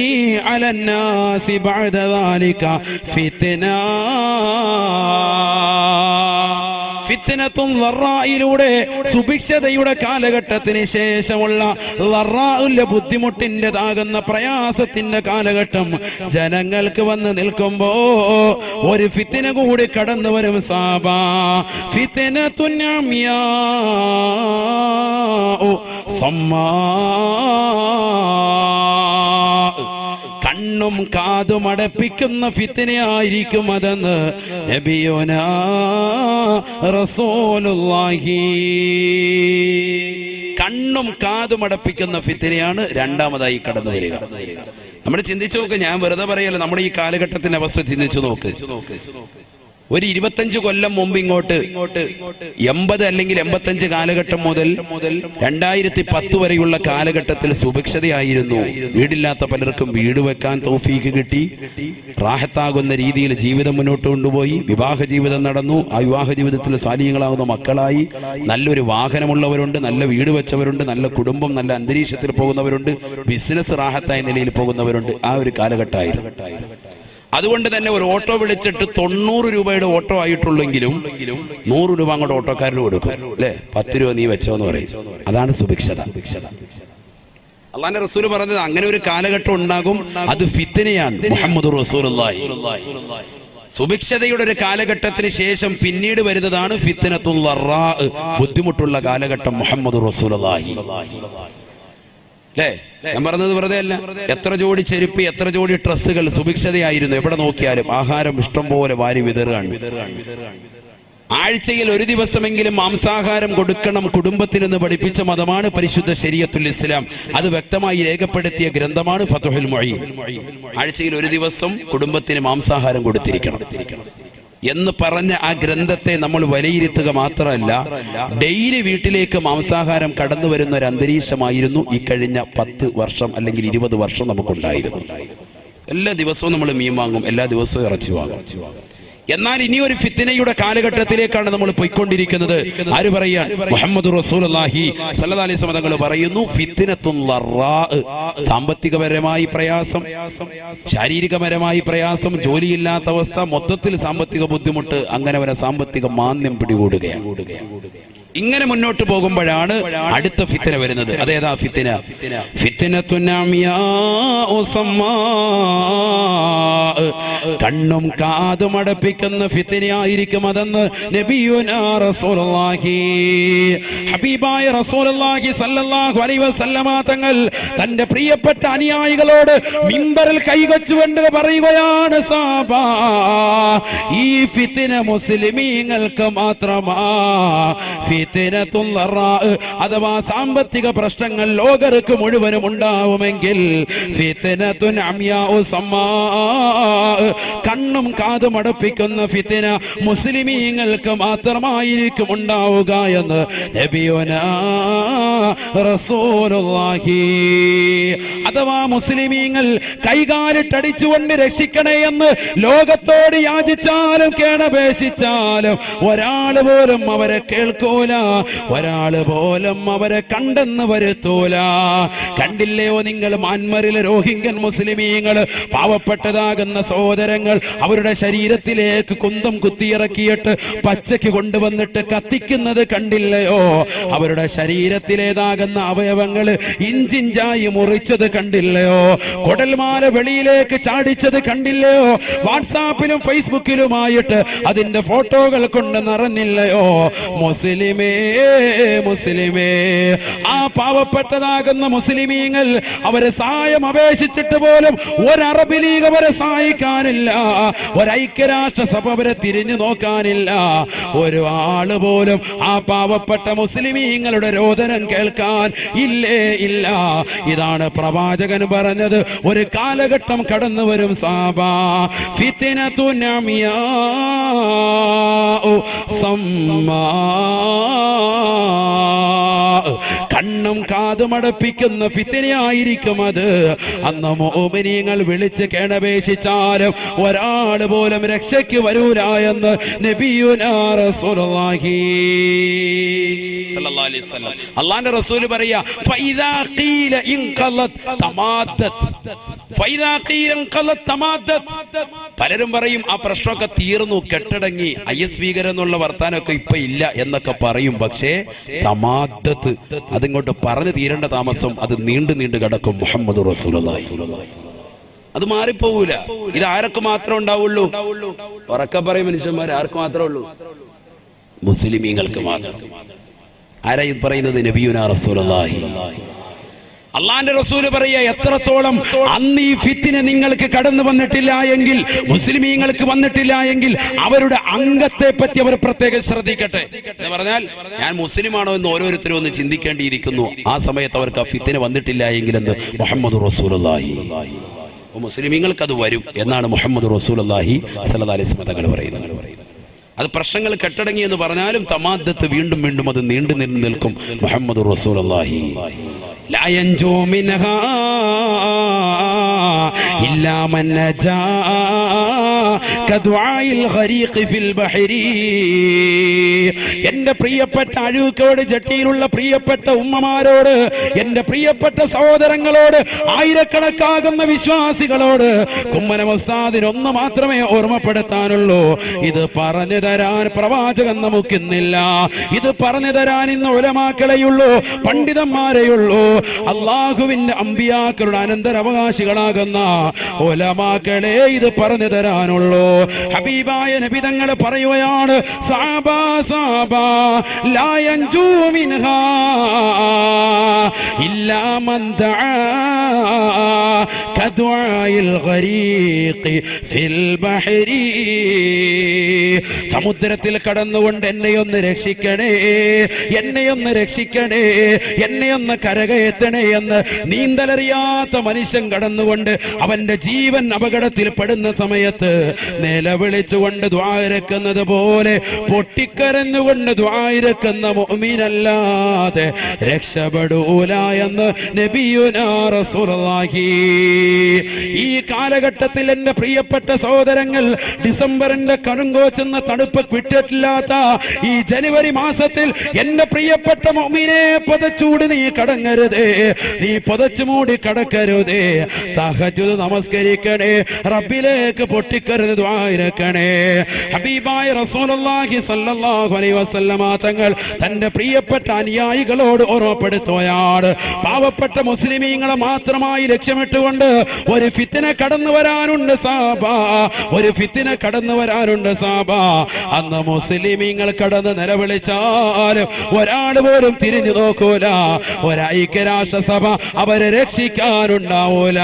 അലന്നാസി ബഅദ ദാലിക ഫിത്ന. ഫിത്നത്തുൽ ലറായിലൂടെ സുഭിക്ഷതയുടെ കാലഘട്ടത്തിന് ശേഷമുള്ള ലറാഉൽ ബുദ്ധിമുട്ടിൻ്റെതാകുന്ന പ്രയാസത്തിന്റെ കാലഘട്ടം ജനങ്ങൾക്ക് വന്ന് നിൽക്കുമ്പോ ഒരു ഫിത്ന കൂടി കടന്നു വരും സാബാ. ഫിത്നത്തുൻ അമിയാ സമ്മാ. കണ്ണും കാതും അടപ്പിക്കുന്ന ഫിത്നയായിരിക്കും അതെന്ന് നബിയുനാ റസൂലുള്ളാഹി. കണ്ണും കാതും അടപ്പിക്കുന്ന ഫിത്നയാണ് രണ്ടാമതായി കടന്നു വരിക. നമ്മൾ ചിന്തിച്ചു നോക്ക്, ഞാൻ വെറുതെ പറയല്ല, നമ്മുടെ ഈ കാലഘട്ടത്തിന്റെ അവസ്ഥ ചിന്തിച്ചു നോക്ക്. ഒരു 25 കൊല്ലം മുമ്പ് ഇങ്ങോട്ട് 80 അല്ലെങ്കിൽ 85 കാലഘട്ടം മുതൽ 2010 വരെയുള്ള കാലഘട്ടത്തിൽ സുഭിക്ഷതയായിരുന്നു. വീടില്ലാത്ത പലർക്കും വീട് വെക്കാൻ തൗഫീക്ക് കിട്ടി. റാഹത്താകുന്ന രീതിയിൽ ജീവിതം മുന്നോട്ട് കൊണ്ടുപോയി. വിവാഹ ജീവിതം നടന്നു. ആ വിവാഹ ജീവിതത്തിൽ സാലിഹ്യങ്ങളാകുന്ന മക്കളായി. നല്ലൊരു വാഹനമുള്ളവരുണ്ട്, നല്ല വീട് വെച്ചവരുണ്ട്, നല്ല കുടുംബം, നല്ല അന്തരീക്ഷത്തിൽ പോകുന്നവരുണ്ട്, ബിസിനസ് റാഹത്തായ നിലയിൽ പോകുന്നവരുണ്ട്. ആ ഒരു കാലഘട്ടമായിരുന്നു. അതുകൊണ്ട് തന്നെ ഒരു ഓട്ടോ വിളിച്ചിട്ട് 90 രൂപയുടെ ഓട്ടോ ആയിട്ടുള്ളെങ്കിലും 100 രൂപ അങ്ങോട്ട് ഓട്ടോക്കാരന് കൊടുക്കും, അല്ലെ? 10 രൂപ നീ വെച്ചോ എന്ന് പറയും. അതാണ് സുഭിക്ഷത. അള്ളാന്റെ റസൂൽ പറഞ്ഞത് അങ്ങനെ ഒരു കാലഘട്ടം ഉണ്ടാകും, അത് ഫിത്നയാണ്. മുഹമ്മദ് റസൂലുള്ളാഹി. സുഭിക്ഷതയുടെ ഒരു കാലഘട്ടത്തിന് ശേഷം പിന്നീട് വരുന്നതാണ് ഫിത്നത്തുൽ ളറാ, ബുദ്ധിമുട്ടുള്ള കാലഘട്ടം. മുഹമ്മദ് റസൂലുള്ളാഹി അല്ലേ? ഞാൻ പറഞ്ഞത് വെറുതെ അല്ല. എത്ര ജോഡി ചെരുപ്പ്, എത്ര ജോഡി ഡ്രസ്സുകൾ സുഭിക്ഷതയായിരുന്നു. എവിടെ നോക്കിയാലും ആഹാരം ഇഷ്ടം പോലെ വാരി വിതറുകയാണ്. ആഴ്ചയിൽ ഒരു ദിവസമെങ്കിലും മാംസാഹാരം കൊടുക്കണം കുടുംബത്തിനെന്ന് പഠിപ്പിച്ച മതമാണ് പരിശുദ്ധ ശരീഅത്തുൽ ഇസ്ലാം. അത് വ്യക്തമായി രേഖപ്പെടുത്തിയ ഗ്രന്ഥമാണ് ഫത്ഹുൽ മുഈൻ. ആഴ്ചയിൽ ഒരു ദിവസം കുടുംബത്തിന് മാംസാഹാരം കൊടുത്തിരിക്കണം എന്ന് പറഞ്ഞ ആ ഗ്രന്ഥത്തെ നമ്മൾ വിലയിരുത്തുക മാത്രമല്ല, ഡെയിലി വീട്ടിലേക്ക് മാംസാഹാരം കടന്നു വരുന്ന ഒരു അന്തരീക്ഷമായിരുന്നു ഈ കഴിഞ്ഞ 10 വർഷം അല്ലെങ്കിൽ 20 വർഷം നമുക്കുണ്ടായിരുന്നു. എല്ലാ ദിവസവും നമ്മൾ മീൻ വാങ്ങും, എല്ലാ ദിവസവും ഇറച്ചി വാങ്ങും. എന്നാൽ ഇനി ഒരു ഫിത്നയുടെ കാലഘട്ടത്തിലേക്കാണ് നമ്മൾ പോയിക്കൊണ്ടിരിക്കുന്നത്. ആര് പറയാൻ? മുഹമ്മദ് റസൂലുള്ളാഹി സ്വല്ലല്ലാഹി അലൈഹി വസല്ലം തങ്ങൾ പറയുന്നു, ഫിത്നത്തുൽ ളറാ, സാമ്പത്തികപരമായി പ്രയാസം, ശാരീരികപരമായി പ്രയാസം, ജോലിയില്ലാത്ത അവസ്ഥ, മൊത്തത്തിൽ സാമ്പത്തിക ബുദ്ധിമുട്ട്, അങ്ങനെ വരെ സാമ്പത്തിക മാന്ദ്യം പിടികൂടുകയാണ്. ഇങ്ങനെ മുന്നോട്ട് പോകുമ്പോഴാണ് അടുത്ത ഫിത്ന വരുന്നത്. അതേതാ ഫിത്ന? ഫിത്നത്തുൻ അമിയാ ഉസമ്മാ, കണ്ണും കാതും അടപ്പിക്കുന്ന ഫിത്നയായിരിക്കും അതെന്ന് നബിയുനാ റസൂലുള്ളാഹി. ഹബീബായ റസൂലുള്ളാഹി സ്വല്ലല്ലാഹു അലൈഹി വസല്ലമ തങ്ങൾ തന്റെ പ്രിയപ്പെട്ട അനുയായികളോട് മിമ്പറിൽ കൈവച്ചുകൊണ്ട് പറയുകയാണ്, സഹാബാ, ഈ ഫിത്ന മുസ്ലിമീങ്ങൾക്ക് മാത്രമാ. ഫിത്നത്തുൽ ളറാ അഥവാ സാമ്പത്തിക പ്രശ്നങ്ങൾ ലോകർക്ക് മുഴുവനും ഉണ്ടാവുമെങ്കിൽ ഫിത്നത്തുൻ അമിയാ ഉസമ്മാ, കണ്ണും കാതും അടപ്പിക്കുന്ന ഫിത്ന മുസ്ലിമീങ്ങൾക്ക് മാത്രമായിരിക്കും ഉണ്ടാവുക എന്ന് നബിയുനാ റസൂലുള്ളാഹി. അഥവാ മുസ്ലിമീങ്ങൾ കൈകാലിട്ടടിച്ചുകൊണ്ട് രക്ഷിക്കണേ എന്ന് ലോകത്തോട് യാചിച്ചാലും കേണപേക്ഷിച്ചാലും ഒരാൾ പോലും അവരെ കേൾക്കൂല, ഒരാൾ പോലും അവരെ കണ്ടെന്ന് വരുത്തൂല. കണ്ടില്ലയോ നിങ്ങൾ മ്യാൻമറിലെ റോഹിംഗ്യൻ മുസ്ലിമീങ്ങൾ, പാവപ്പെട്ടതാകുന്ന സഹോദരങ്ങൾ അവരുടെ ശരീരത്തിലേക്ക് കുന്തം കുത്തിയിറക്കിയിട്ട് പച്ചയ്ക്ക് കൊണ്ടുവന്നിട്ട് കത്തിക്കുന്നത് കണ്ടില്ലയോ? അവരുടെ ശരീരത്തിലേതാകുന്ന അവയവങ്ങൾ ഇഞ്ചിഞ്ചായി മുറിച്ചത് കണ്ടില്ലയോ? കുടൽമാല വെളിയിലേക്ക് ചാടിച്ചത് കണ്ടില്ലയോ? വാട്സാപ്പിലും ഫേസ്ബുക്കിലുമായിട്ട് അതിന്റെ ഫോട്ടോകൾ കൊണ്ട് നിറഞ്ഞില്ലയോ? മുസ്ലിമേ, മുസ്ലിമേ, ആ പാവപ്പെട്ടതാകുന്ന മുസ്ലിമീങ്ങൾ അവരെ സഹായം അപേക്ഷിച്ചിട്ട് പോലും ഒരു അറബ് ലീഗ് അവരെ സഹായിക്കാനില്ല, ഒരു ഐക്യരാഷ്ട്ര സഭ അവരെ തിരിഞ്ഞു നോക്കാനില്ല, ഒരു ആള് പോലും ആ പാവപ്പെട്ട മുസ്ലിമീങ്ങളുടെ രോദനം കേൾക്കാൻ ഇല്ലേ ഇല്ല. ഇതാണ് പ്രവാചകൻ പറഞ്ഞത്. ഒരു കാലഘട്ടം കടന്നു വരും സഹാബാ, ഫിത്നത്തുൻ അമിയാ ഉസമ്മാ, കണ്ണും കാതും അടപ്പിക്കുന്ന ഫിത്നയായിരിക്കും അത്. അന്ന് മുഅ്മിനീങ്ങൾ വിളിച്ച് കേണപേക്ഷിച്ചാലും ഒരാൾ പോലും രക്ഷയ്ക്ക് വരൂല എന്ന് നബിയുനാ റസൂലുള്ളാഹി സ്വല്ലല്ലാഹി അലൈഹി വസല്ലം. അല്ലാഹുവിന്റെ റസൂൽ പറയാ, ഫൈദാ ഖീല ഇൻഖലത് തമാദത്, ഫൈദാ ഖീല ഇൻഖലത് തമാദത്. പലരും പറയും ആ പ്രശ്നമൊക്കെ തീർന്നു, കെട്ടടങ്ങി, IS ഭീകരം എന്നുള്ള വർത്താനമൊക്കെ ഇപ്പൊ ഇല്ല എന്നൊക്കെ പറയും. പക്ഷേ തമാദത്ത്, അതിങ്ങോട്ട് പറഞ്ഞു തീരേണ്ട താമസം അത് നീണ്ടു നീണ്ടു കിടക്കും. മുഹമ്മദ് റസൂലുള്ളാഹി അത് മാറിപ്പോകൂല. ഇത് ആരൊക്കെ മാത്രമേ ഉണ്ടാവുള്ളൂ? ഉറക്കെ പറയും മനുഷ്യന്മാർ, ആർക്ക് മാത്രമേ ഉള്ളൂ? മുസ്ലിമീങ്ങൾക്ക് മാത്രം. ആരായി പറയുന്നത്? നബിയുനാ റസൂലുള്ളാഹി. അള്ളാന്റെ റസൂല് പറയാ, എത്രത്തോളം അന്ന് ഈ ഫിത്തിന നിങ്ങൾക്ക് കടന്നു വന്നിട്ടില്ല എങ്കിൽ, മുസ്ലിമീങ്ങൾക്ക് വന്നിട്ടില്ല എങ്കിൽ അവരുടെ അംഗത്തെ പറ്റി അവർ പ്രത്യേകം ശ്രദ്ധിക്കട്ടെ എന്ന് പറഞ്ഞാൽ, ഞാൻ മുസ്ലിമാണോ എന്ന് ഓരോരുത്തരും ഒന്ന് ചിന്തിക്കേണ്ടിയിരിക്കുന്നു. ആ സമയത്ത് അവർക്ക് ആ ഫിത്തിന വന്നിട്ടില്ല എങ്കിൽ എന്ന് മുഹമ്മദ് റസൂലുള്ളാഹി, മുസ്ലിമീങ്ങൾക്ക് അത് വരും എന്നാണ് മുഹമ്മദ് റസൂലുള്ളാഹി സ്വല്ലല്ലാഹി അലൈഹി വസല്ലം തങ്ങൾ പറയുന്നത്. അത് പ്രശ്നങ്ങൾ കെട്ടടങ്ങി എന്ന് പറഞ്ഞാലും തമാദ്ദത്ത് വീണ്ടും വീണ്ടും അത് നീണ്ടു നിൽക്കും. മുഹമ്മദ് റസൂലുള്ളാഹി ലാ യൻജൂ മിൻഹാ ഇല്ലാ മൻ നജാ കദുആഇൽ ഖരീഖ് ഫിൽ ബഹരി. എൻ്റെ പ്രിയപ്പെട്ട അഴൂക്കോട് ജട്ടിയിലുള്ള പ്രിയപ്പെട്ട ഉമ്മമാരോട്, എൻ്റെ പ്രിയപ്പെട്ട സഹോദരങ്ങളോട്, ആയിരക്കണക്കാകുന്ന വിശ്വാസികളോട് കുമ്മനം ഉസ്താദിന് ഒന്ന് മാത്രമേ ഓർമ്മപ്പെടുത്താനുള്ളൂ. ഇത് പറഞ്ഞു തരാൻ പ്രവാചകൻ നമുക്കിന്നില്ല. ഇത് പറഞ്ഞു തരാൻ ഇന്ന് ഉലമാക്കളെയുള്ളൂ, പണ്ഡിതന്മാരെയുള്ളൂ. അള്ളാഹുവിന്റെ അമ്പിയാക്കളുടെ അനന്തരാവകാശികളാകുന്ന ഉലമാക്കളെ ഇത് പറഞ്ഞു തരാനുള്ളൂ. ഹബീബായ നബി തങ്ങൾ പറയുകയാണ്, സഹാബാ സഹാബാ ലാ യൻജൂ മിൻഹാ ഇല്ലാ മൻ ദആ കദുആഇൽ ഖരീഖ് ഫിൽ ബഹരി. സമുദ്രത്തിൽ കടന്നുകൊണ്ട് എന്നെയൊന്ന് രക്ഷിക്കണേ, എന്നെയൊന്ന് രക്ഷിക്കണേ, എന്നെയൊന്ന് കരകയറ്റണേ എന്ന് നീന്തലറിയാത്ത മനുഷ്യൻ കടന്നുകൊണ്ട് അവന്റെ ജീവൻ അപകടത്തിൽ പെടുന്ന സമയത്ത് നിലവിളിച്ചുകൊണ്ട് ദുആഇരക്കുന്നത് പോലെ പൊട്ടിക്കരഞ്ഞുകൊണ്ട് ദുആഇരക്കുന്ന മുഅ്മിനല്ലാതെ രക്ഷപ്പെടൂല എന്ന് നബിയുനാ റസൂലുള്ളാഹി. ഈ കാലഘട്ടത്തിൽ എൻ്റെ പ്രിയപ്പെട്ട സഹോദരങ്ങൾ, ഡിസംബറിന്റെ കരുങ്കോച്ചെന്ന തണുപ്പ് വിട്ടിട്ടില്ലാത്ത ഈ ജനുവരി മാസത്തിൽ എൻ്റെ പ്രിയപ്പെട്ട മുഅ്മിനെ പതച്ചൂടി നീ കടങ്ങരുതേ, നീ പതച്ചു മൂടി കടക്കരുതേ. തഹജ്ജുദ് നമസ്കരിക്കണേ, റബ്ബിലേക്ക് പൊട്ടിക്കരുത് ദുആഇരക്കണേ. ഹബീബായ റസൂലുള്ളാഹി സ്വല്ലല്ലാഹു അലൈഹി വസല്ലമ തങ്ങൾ തന്റെ പ്രിയപ്പെട്ട അനുയായികളോട് ഓർമ്മപ്പെടുത്തുകയാണ്, പാവപ്പെട്ട മുസ്ലിമീങ്ങളെ മാത്രമായി ലക്ഷ്യമിട്ടുകൊണ്ട് ഒരു ഫിത്തിന കടന്നു വരാനുണ്ട് സാബാ, ഒരു ഫിത്തിന കടന്നു വരാനുണ്ട് സാബാ. അന്ന് മുസ്ലിമീങ്ങൾ കടന്ന് നിലവിളിച്ചാൽ ഒരാൾ പോലും തിരിഞ്ഞു നോക്കൂല, ഒരൈക്യരാഷ്ട്രസഭ അവരെ രക്ഷിക്കാനുണ്ടാവൂല.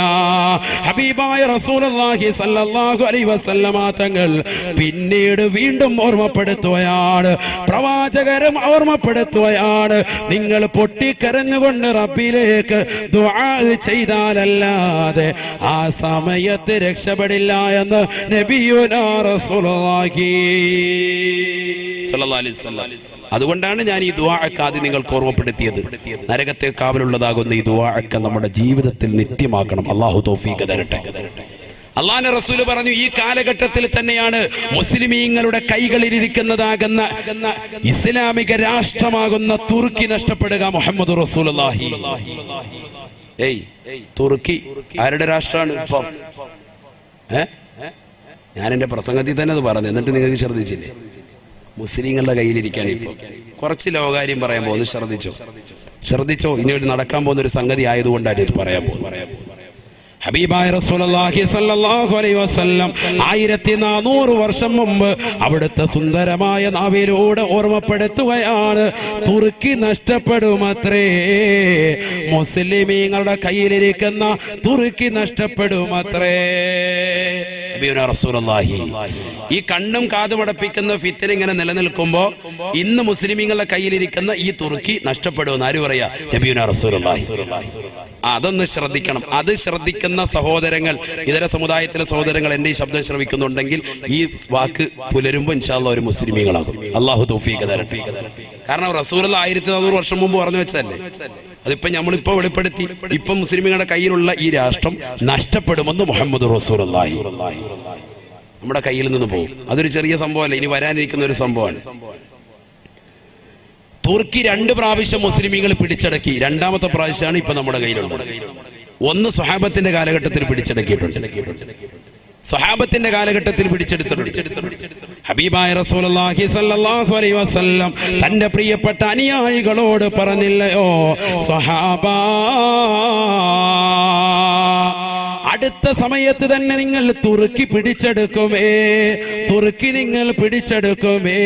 ഹബീബായ റസൂലുള്ളാഹി സ്വല്ലല്ലാഹു അലൈഹി വസല്ലമ തങ്ങൾ പിന്നീട് വീണ്ടും ഓർമ്മപ്പെടുത്തുകയാണ്, പ്രവാചകരും ഓർമ്മപ്പെടുത്തുകയാണ്, നിങ്ങൾ പൊട്ടിക്കരഞ്ഞുകൊണ്ട് റബ്ബിലേക്ക് ദുആ ചെയ്താലല്ലാതെ ആ സമയത്ത് രക്ഷപ്പെടില്ല എന്ന് നബിയുനാ റസൂലുള്ളാഹി സ്വല്ലല്ലാഹു അലൈഹി വസല്ലം. അതുകൊണ്ടാണ് ഞാൻ ഈ ദുആഅക്ക് ആദ്യം നിങ്ങൾക്ക് ഓർമ്മപ്പെടുത്തിയത്. നരകത്തെ കാവലുള്ളതാകുന്ന ഈ ദുആഅക്ക് നമ്മുടെ ജീവിതത്തിൽ നിത്യമാക്കണം. അല്ലാഹു തൗഫീഖ് തരട്ടെ. അള്ളാഹുവിന്റെ റസൂല് പറഞ്ഞു, ഈ കാലഘട്ടത്തിൽ തന്നെയാണ് മുസ്ലിമീങ്ങളുടെ കൈകളിലിരിക്കുന്നതാകുന്ന ഇസ്ലാമിക രാഷ്ട്രമാകുന്ന തുർക്കി നഷ്ടപ്പെടുക. മുഹമ്മദ് റസൂലുള്ളാഹി. തുർക്കി ആരുടെ രാഷ്ട്രമാണ് ഇപ്പം? ഞാൻ എന്റെ പ്രസംഗത്തിൽ തന്നെ അത് പറഞ്ഞു, എന്നിട്ട് നിങ്ങൾക്ക് ശ്രദ്ധിച്ചില്ലേ? മുസ്ലിങ്ങളുടെ കയ്യിലിരിക്കുകയാണ് ഇപ്പോൾ. കുറച്ച് ലോകാര്യം പറയാൻ പോകുന്നു, ശ്രദ്ധിച്ചോ. ഇനി ഒരു നടക്കാൻ പോകുന്ന ഒരു സംഗതി ആയതുകൊണ്ടാണ് ഇത് പറയാൻ പോകുന്നത്. ഹബീബായ റസൂലുള്ളാഹി സ്വല്ലല്ലാഹു അലൈഹി വസല്ലം 1400 വർഷം മുമ്പ് അവിടുത്തെ സുന്ദരമായ നാവിലൂടെ ഓർമ്മപ്പെടുത്തുകയാണ്, തുർക്കി നഷ്ടപ്പെടുമത്രേ, മുസ്ലിമീങ്ങളുടെ കയ്യിലിരിക്കുന്ന തുർക്കി നഷ്ടപ്പെടുമത്രേ. നബിയുനാ റസൂലുള്ളാഹി ഈ കണ്ണും കാതുമടപ്പിക്കുന്ന ഫിത്ന ഇങ്ങനെ നിലനിൽക്കുമ്പോ ഇന്ന് മുസ്ലിമീങ്ങളുടെ കയ്യിലിരിക്കുന്ന ഈ തുർക്കി നഷ്ടപ്പെടുമെന്ന് ആര് പറയാ? നബിയുനാ റസൂലുള്ളാഹി. അതൊന്ന് ശ്രദ്ധിക്കണം. അത് ശ്രദ്ധിക്കുന്ന സഹോദരങ്ങൾ, ഇതര സമുദായത്തിലെ സഹോദരങ്ങൾ എന്റെ ഈ ശബ്ദം ശ്രമിക്കുന്നുണ്ടെങ്കിൽ ഈ വാക്ക് പുലരുമ്പോ ഇൻഷാ അല്ലാഹ് ഒരു മുസ്ലിമീങ്ങളാകും. അല്ലാഹു തൗഫീഖ് തരട്ടെ. കാരണം റസൂലുള്ളാഹി 1400 വർഷം മുമ്പ് പറഞ്ഞു വെച്ചതല്ലേ, അതിപ്പോ നമ്മളിപ്പോ വെളിപ്പെടുത്തി. ഇപ്പൊ മുസ്ലിമീങ്ങളുടെ കയ്യിലുള്ള ഈ രാഷ്ട്രം നഷ്ടപ്പെടുമെന്ന് മുഹമ്മദ് റസൂലുള്ളാഹി നമ്മുടെ കയ്യിൽ നിന്ന് പോകും. അതൊരു ചെറിയ സംഭവമല്ല, ഇനി വരാനിരിക്കുന്ന ഒരു സംഭവമാണ്. തുർക്കി 2 പ്രാവശ്യം മുസ്ലിമീങ്ങൾ പിടിച്ചടക്കി. 2ാമത്തെ പ്രാവശ്യമാണ് ഇപ്പൊ നമ്മുടെ കയ്യിലുള്ളത്. ഒന്ന് സ്വഹാബത്തിന്റെ കാലഘട്ടത്തിൽ പിടിച്ചടക്കിയിട്ടുണ്ട്, സ്വഹാബത്തിന്റെ കാലഘട്ടത്തിൽ പിടിച്ചെടുത്തിട്ടുണ്ട്. ഹബീബായ റസൂലുള്ളാഹി സ്വല്ലല്ലാഹു അലൈഹി വസല്ലം തന്റെ പ്രിയപ്പെട്ട അനുയായികളോട് പറഞ്ഞില്ലയോ, സ്വഹാബാ അടുത്ത സമയത്ത് തന്നെ നിങ്ങൾ തുർക്കി പിടിച്ചെടുക്കുമേ, തുർക്കി നിങ്ങൾ പിടിച്ചെടുക്കുമേ,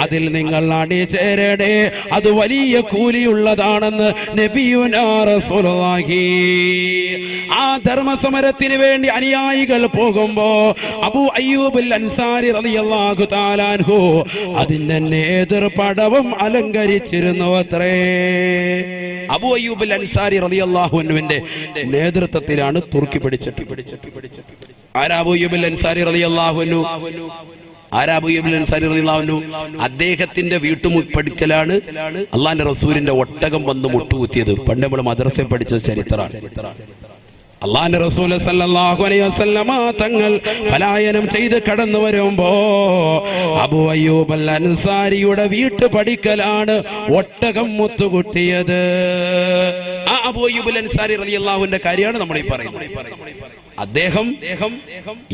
അതിൽ നിങ്ങൾ അണിചേരണേ, അത് വലിയ കൂലിയുള്ളതാണെന്ന് നബിയുനാ റസൂലുള്ളാഹി. ആ ധർമ്മസമരത്തിന് വേണ്ടി അനുയായികൾ പോകുമ്പോ അബൂ അയ്യൂബുൽ അൻസാരി റളിയല്ലാഹു തആല അൻഹു അതിന്റെ നേതൃപടവും അലങ്കരിച്ചിരുന്നു അത്രേ. അബൂ അയ്യൂബുൽ അൻസാരി റളിയല്ലാഹു അൻഹുവിന്റെ നേതൃത്വത്തിലാണ് തുർക്കി പിടിച്ചിട്ട്. ആരാ അബൂ അയ്യൂബുൽ അൻസാരി റളിയല്ലാഹു അൻഹു? ആരാ അബൂ അയ്യൂബുൽ അൻസാരി റളിയല്ലാഹു അൻഹു? അദ്ദേഹത്തിന്റെ വീട്ടുമുപ്പടിക്കലാണ് അള്ളാന്റെ റസൂലിന്റെ ഒട്ടകം വന്ന് മുട്ടുകുത്തിയത്. പണ്ട് നമ്മൾ മദ്രസയിൽ പഠിച്ച ചരിത്രമാണ്. അള്ളാന്റെ റസൂൽ സല്ലല്ലാഹു അലൈഹി വസല്ലമ തങ്ങൾ പലായനം ചെയ്ത് കടന്നു വരുമ്പോ അബൂ അയ്യൂബ് അൽ അൻസാരിയുടെ വീട്ടുപടിക്കലാണ് ഒട്ടകം മുത്തുകുത്തിയത്. ആ അബൂ അയ്യൂബ് അൽ അൻസാരി റളിയല്ലാഹുവിന്റെ കാര്യമാണ് നമ്മൾ ഈ പറയുന്നത്. അദ്ദേഹം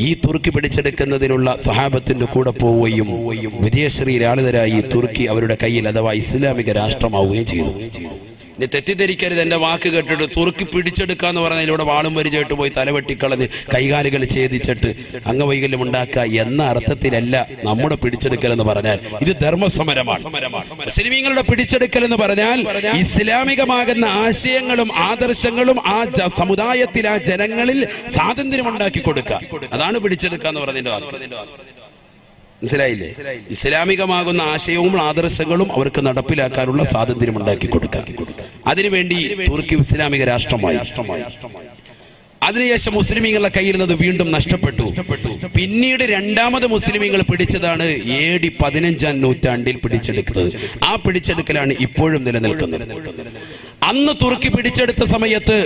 ഈ തുർക്കി പിടിച്ചെടുക്കുന്നതിനുള്ള സഹാബത്തിന്റെ കൂടെ പോവുകയും വിജയശ്രീലാളിതരായി തുർക്കി അവരുടെ കയ്യിൽ അഥവാ ഇസ്ലാമിക രാഷ്ട്രമാവുകയും ചെയ്തു. ഇനി തെറ്റിദ്ധരിക്കരുത്, എന്റെ വാക്ക് കേട്ടിട്ട് തുർക്കി പിടിച്ചെടുക്കാന്ന് പറഞ്ഞതിലൂടെ വാളും വരിചേട്ട് പോയി തലവെട്ടിക്കളഞ്ഞ് കൈകാലുകൾ ഛേദിച്ചിട്ട് അംഗവൈകല്യം ഉണ്ടാക്കുക എന്ന അർത്ഥത്തിലല്ല നമ്മുടെ പിടിച്ചെടുക്കൽ എന്ന് പറഞ്ഞാൽ. ഇത് ധർമ്മസമരമാണ്. മുസ്ലിമീങ്ങളുടെ പിടിച്ചെടുക്കൽ എന്ന് പറഞ്ഞാൽ ഇസ്ലാമികമാകുന്ന ആശയങ്ങളും ആദർശങ്ങളും ആ സമുദായത്തിൽ, ആ ജനങ്ങളിൽ സ്വാതന്ത്ര്യം ഉണ്ടാക്കി കൊടുക്കുക. അതാണ് പിടിച്ചെടുക്കുക എന്ന് പറഞ്ഞതിന്റെ അർത്ഥം. മനസ്സിലായില്ലേ? ഇസ്ലാമികമാകുന്ന ആശയവും ആദർശങ്ങളും അവർക്ക് നടപ്പിലാക്കാനുള്ള സ്വാതന്ത്ര്യം ഉണ്ടാക്കി കൊടുക്കുക. അതിനുവേണ്ടി തുർക്കി ഇസ്ലാമിക രാഷ്ട്രമായി. അതിനുശേഷം മുസ്ലിമീങ്ങളുടെ കയ്യിൽ നിന്ന് വീണ്ടും നഷ്ടപ്പെട്ടു. പിന്നീട് രണ്ടാമത് മുസ്ലിമീങ്ങൾ പിടിച്ചതാണ് AD 15-ാം നൂറ്റാണ്ടിൽ പിടിച്ചെടുക്കുന്നത്. ആ പിടിച്ചെടുക്കലാണ് ഇപ്പോഴും നിലനിൽക്കുന്നത്. അന്ന് തുർക്കി പിടിച്ചെടുത്ത സമയത്ത്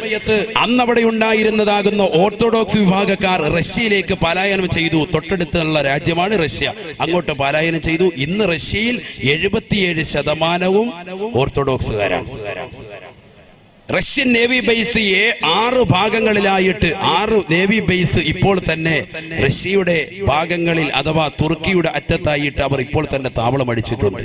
അന്ന് അവിടെ ഉണ്ടായിരുന്നതാകുന്ന ഓർത്തഡോക്സ് വിഭാഗക്കാർ റഷ്യയിലേക്ക് പലായനം ചെയ്തു. തൊട്ടടുത്തുള്ള രാജ്യമാണ് റഷ്യ. അങ്ങോട്ട് പലായനം ചെയ്തു. ഇന്ന് റഷ്യയിൽ 77% ഓർത്തഡോക്സുകാരാണ്. റഷ്യൻ നേവി ബേസ് 6 ഭാഗങ്ങളിലായിട്ട് 6 നേവി ബേസ് ഇപ്പോൾ തന്നെ റഷ്യയുടെ ഭാഗങ്ങളിൽ അഥവാ തുർക്കിയുടെ അറ്റത്തായിട്ട് അവർ ഇപ്പോൾ തന്നെ താവളം അടിച്ചിട്ടുണ്ട്.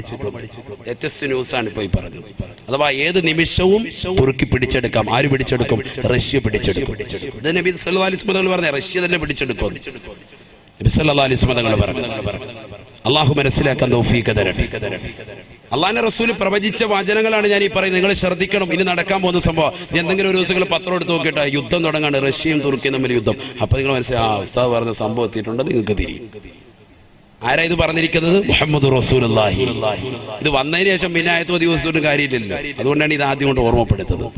ലേറ്റസ്റ്റ് ന്യൂസ് ആണ് ഇപ്പോൾ ഈ പറഞ്ഞത്. അഥവാ ഏത് നിമിഷവും തുർക്കി പിടിച്ചെടുക്കാം. ആര് പിടിച്ചെടുക്കും? റഷ്യ പിടിച്ചെടുക്കും. ഇത് നബി സല്ലല്ലാഹു അലൈഹി വസല്ലം പറഞ്ഞ റഷ്യ തന്നെ പിടിച്ചെടുക്കും. നബി സല്ലല്ലാഹു അലൈഹി വസല്ലം പറഞ്ഞു. അള്ളാഹു മനസ്സിലാക്കാൻ തൗഫീഖ് തരട്ടെ. അള്ളാന്റെ റസൂൽ പ്രവചിച്ച വചനങ്ങളാണ് ഞാൻ ഈ പറയുന്നത്. നിങ്ങൾ ശ്രദ്ധിക്കണം. ഇനി നടക്കാൻ പോകുന്ന സംഭവം. എന്തെങ്കിലും ഒരു ദിവസം പത്രം എടുത്ത് നോക്കിയിട്ട് യുദ്ധം തുടങ്ങാണ്, റഷ്യയും തുർക്കിയും തമ്മിൽ യുദ്ധം. അപ്പൊ നിങ്ങൾ മനസ്സിലായി ഉസ്താദ് പറഞ്ഞ സംഭവം എത്തിയിട്ടുണ്ട്, നിങ്ങൾക്ക് തിരിയും. ആരാ ഇത് പറഞ്ഞിരിക്കുന്നത്? മുഹമ്മദ് റസൂലുള്ളാഹി. ഇത് വന്നതിന് ശേഷം പിന്നെ ആയത്തോ ദിവസവും കാര്യമില്ലല്ലോ. അതുകൊണ്ടാണ് ഇത് ആദ്യം കൊണ്ട് ഓർമ്മപ്പെടുത്തുന്നത്.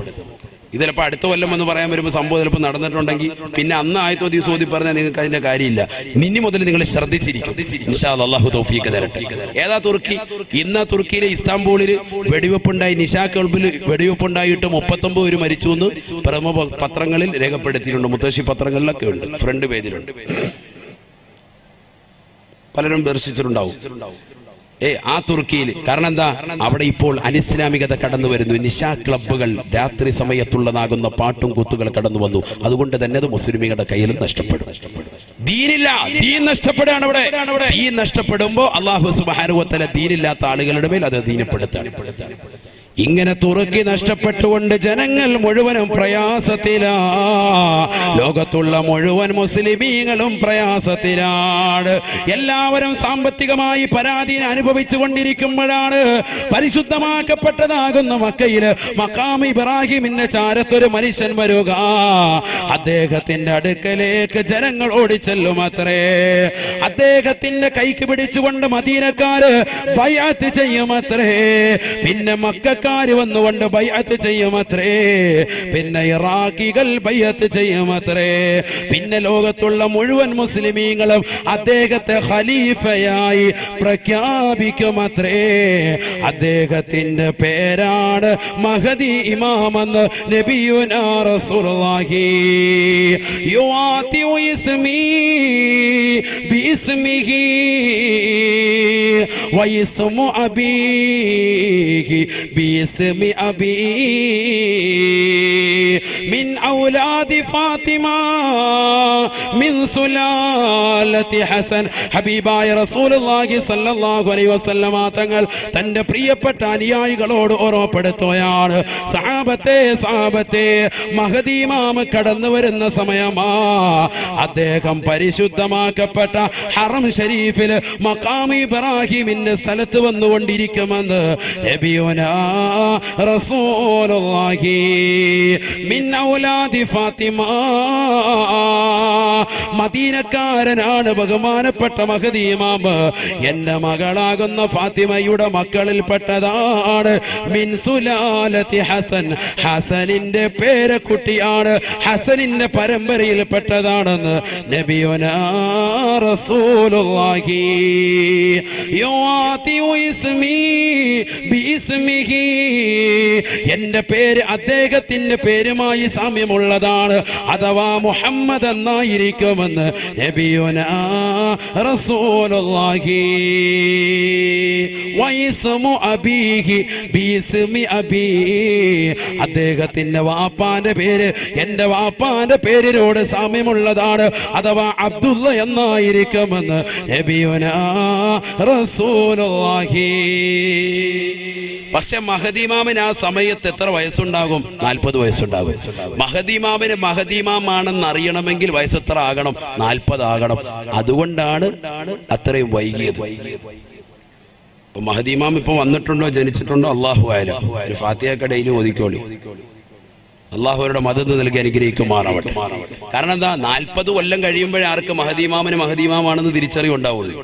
ഇത് ചിലപ്പോൾ അടുത്ത കൊല്ലം എന്ന് പറയാൻ വരുമ്പോൾ സംഭവം ചിലപ്പോൾ നടന്നിട്ടുണ്ടെങ്കിൽ പിന്നെ അന്ന് ആയത്തോ ദിവസം ഓതി പറഞ്ഞാൽ നിങ്ങൾക്ക് അതിന്റെ കാര്യമില്ല. ഇനി മുതൽ നിങ്ങൾ ശ്രദ്ധിച്ചിരിക്കും. ഇൻഷാ അല്ലാഹ് അല്ലാഹു തൗഫീഖ് തരട്ടെ. ഏതാ തുർക്കി? ഇന്ന് തുർക്കിയിലെ ഇസ്താംബൂളിൽ വെടിവെപ്പുണ്ടായി. നിശാ ക്ലബ്ബിൽ വെടിവെപ്പുണ്ടായിട്ട് 39 പേര് മരിച്ചു എന്ന് പ്രമുഖ പത്രങ്ങളിൽ രേഖപ്പെടുത്തിയിട്ടുണ്ട്. മുത്തശ്ശി പത്രങ്ങളിലൊക്കെ ഉണ്ട്, ഫ്രണ്ട് പേജിലുണ്ട്. പലരും ദർശിച്ചിട്ടുണ്ടാവും. ആ തുർക്കിയിൽ. കാരണം എന്താ? അവിടെ ഇപ്പോൾ അനിസ്ലാമികത കടന്നു വരുന്നു. നിശാ ക്ലബ്ബുകൾ, രാത്രി സമയത്തുള്ളതാകുന്ന പാട്ടും കൂത്തുകൾ കടന്നു വന്നു. അതുകൊണ്ട് തന്നെ അത് മുസ്ലിമീങ്ങളുടെ കയ്യിൽ നഷ്ടപ്പെടും. ദീനില്ല, ദീൻ നഷ്ടപ്പെടുകയാണ് അവിടെ. ദീൻ നഷ്ടപ്പെടുമ്പോ അല്ലാഹു സുബ്ഹാനഹു വ തആല ദീനില്ലാത്ത ആളുകളുടെ മേൽ അത് ദീനപ്പെടുത്താണ്. ഇങ്ങനെ തുർക്കി നഷ്ടപ്പെട്ടുകൊണ്ട് ജനങ്ങൾ മുഴുവനും പ്രയാസത്തിലാ. ലോകത്തുള്ള മുഴുവൻ മുസ്ലിമീങ്ങളും പ്രയാസത്തിലാണ്. എല്ലാവരും സാമ്പത്തികമായി പരാധീനം അനുഭവിച്ചു കൊണ്ടിരിക്കുമ്പോഴാണ് പരിശുദ്ധമാക്കപ്പെട്ടതാകുന്ന മക്കയില് മഖാം ഇബ്രാഹിമിന്റെ ചാരത്തൊരു മനുഷ്യൻ വരുക. അദ്ദേഹത്തിന്റെ അടുക്കലേക്ക് ജനങ്ങൾ ഓടിച്ചെല്ലും അത്രേ. അദ്ദേഹത്തിന്റെ കൈക്ക് പിടിച്ചുകൊണ്ട് മദീനക്കാര് ബൈഅത്ത് ചെയ്യുമത്രേ. പിന്നെ മക്ക വന്നുകൊണ്ട് ബൈഅത്ത് ചെയ്യുമത്രേ. പിന്നെ ഇറാഖികൾ ബൈഅത്ത് ചെയ്യുമത്രേ. പിന്നെ ലോകത്തുള്ള മുഴുവൻ മുസ്ലിമീങ്ങളും അദ്ദേഹത്തെ ഖലീഫയായി പ്രഖ്യാപിക്കുമത്രേ. അദ്ദേഹത്തിന്റെ പേരാണ് മഹദി ഇമാമെന്ന് നബിയുനാ റസൂലുള്ളാഹി. യുആതിഉ ഇസ്മി ബിസ്മിഹി വഇസ്മു അബീഹി ബിസ്മി അബീ മിൻ ഔലാദി ഫാത്തിമ മിൻ സുലാലത്തി ഹസൻ. ഹബീബായ റസൂലുള്ളാഹി സ്വല്ലല്ലാഹു അലൈഹി വസല്ലമ തങ്ങൾ തന്റെ പ്രിയപ്പെട്ട അനുയായികളോട് ഓർമ്മപ്പെടുത്തുകയാണ്, സഹാബത്തെ മഹദി ഇമാം കടന്നു വരുന്ന സമയമാ. അദ്ദേഹം പരിശുദ്ധമാക്കപ്പെട്ട ഹറം ഷരീഫിൽ മഖാം ഇബ്രാഹിമിന്റെ സ്ഥലത്ത് വന്നുകൊണ്ടിരിക്കുമെന്ന് നബിയുനാ റസൂലുള്ളാഹി മിൻ ഔലാദി ഫാത്തിമ. മദീനക്കാരനാണ് ബഹുമാനപ്പെട്ട മഹദി ഇമാം. എന്റെ മകളാകുന്ന ഫാത്തിമയുടെ മക്കളിൽപ്പെട്ടതാണ്. മിൻ സുലാലത്തി ഹസൻ, ഹസനിന്റെ പേരക്കുട്ടിയാണ്, ഹസനിന്റെ പരമ്പരയിൽപ്പെട്ടതാണെന്ന് നബിയുനാ റസൂലുള്ളാഹി. യുആതിഉ ഇസ്മി ബിഇസ്മിഹി, എന്റെ പേര് അദ്ദേഹത്തിന്റെ പേരുമായി സാമ്യമുള്ളതാണ്, അഥവാ മുഹമ്മദ് എന്നായിരിക്കുമെന്ന് നബിയുനാ റസൂലുള്ളാഹി. വഇസ്മു അബീഹി ബിഇസ്മി അബീ, അദ്ദേഹത്തിന്റെ വാപ്പാന്റെ പേര് എന്റെ വാപ്പാന്റെ പേരിനോട് സാമ്യമുള്ളതാണ്, അഥവാ അബ്ദുള്ള എന്നായിരിക്കുമെന്ന് നബിയുനാ റസൂലുള്ളാഹി. പക്ഷെ മഹദി ഇമാമിന് ആ സമയത്ത് എത്ര വയസ്സുണ്ടാകും? 40 വയസ്സുണ്ടാകും. മഹദി ഇമാമിന് മഹദി ഇമാമാണെന്ന് അറിയണമെങ്കിൽ വയസ്സ് എത്ര ആകണം? 40 ആകണം. അതുകൊണ്ടാണ് അത്രയും വൈകിയത്. ഇപ്പൊ മഹദി ഇമാം ഇപ്പൊ വന്നിട്ടുണ്ടോ, ജനിച്ചിട്ടുണ്ടോ? അല്ലാഹു അഅലം. ഒരു ഫാത്തിഹ ഡെയിലി ഓതിക്കോളി. അള്ളാഹുവരുടെ മദദ് നൽകി അനുഗ്രഹിക്കുമാറാവട്ടെ. കാരണം എന്താ, 40 കൊല്ലം കഴിയുമ്പോഴേ ആർക്ക് മഹദി ഇമാമിന് മഹദി ഇമാമാണെന്ന് തിരിച്ചറിവുണ്ടാവുള്ളൂ.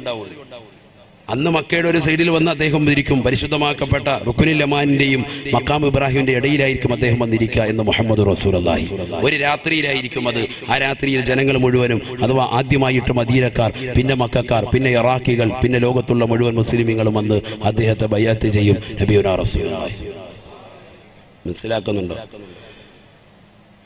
അന്ന് മക്കയുടെ ഒരു സൈഡിൽ വന്ന് അദ്ദേഹം ഇരിക്കും. പരിശുദ്ധമാക്കപ്പെട്ട റുക്നുൽ യമാനിന്റെയും മഖാം ഇബ്രാഹിമിന്റെ ഇടയിലായിരിക്കും അദ്ദേഹം വന്നിരിക്കുക എന്ന് മുഹമ്മദ് റസൂലുള്ളാഹി. ഒരു രാത്രിയിലായിരിക്കും അത്. ആ രാത്രിയിൽ ജനങ്ങൾ മുഴുവനും, അഥവാ ആദ്യമായിട്ട് മദീനക്കാർ, പിന്നെ മക്കക്കാർ, പിന്നെ ഇറാഖികൾ, പിന്നെ ലോകത്തുള്ള മുഴുവൻ മുസ്ലിമീങ്ങളും വന്ന് അദ്ദേഹത്തെ ബൈഅത്ത് ചെയ്യും. നബിയുനാ റസൂലുള്ളാഹി. മനസ്സിലാക്കുന്നുണ്ടോ?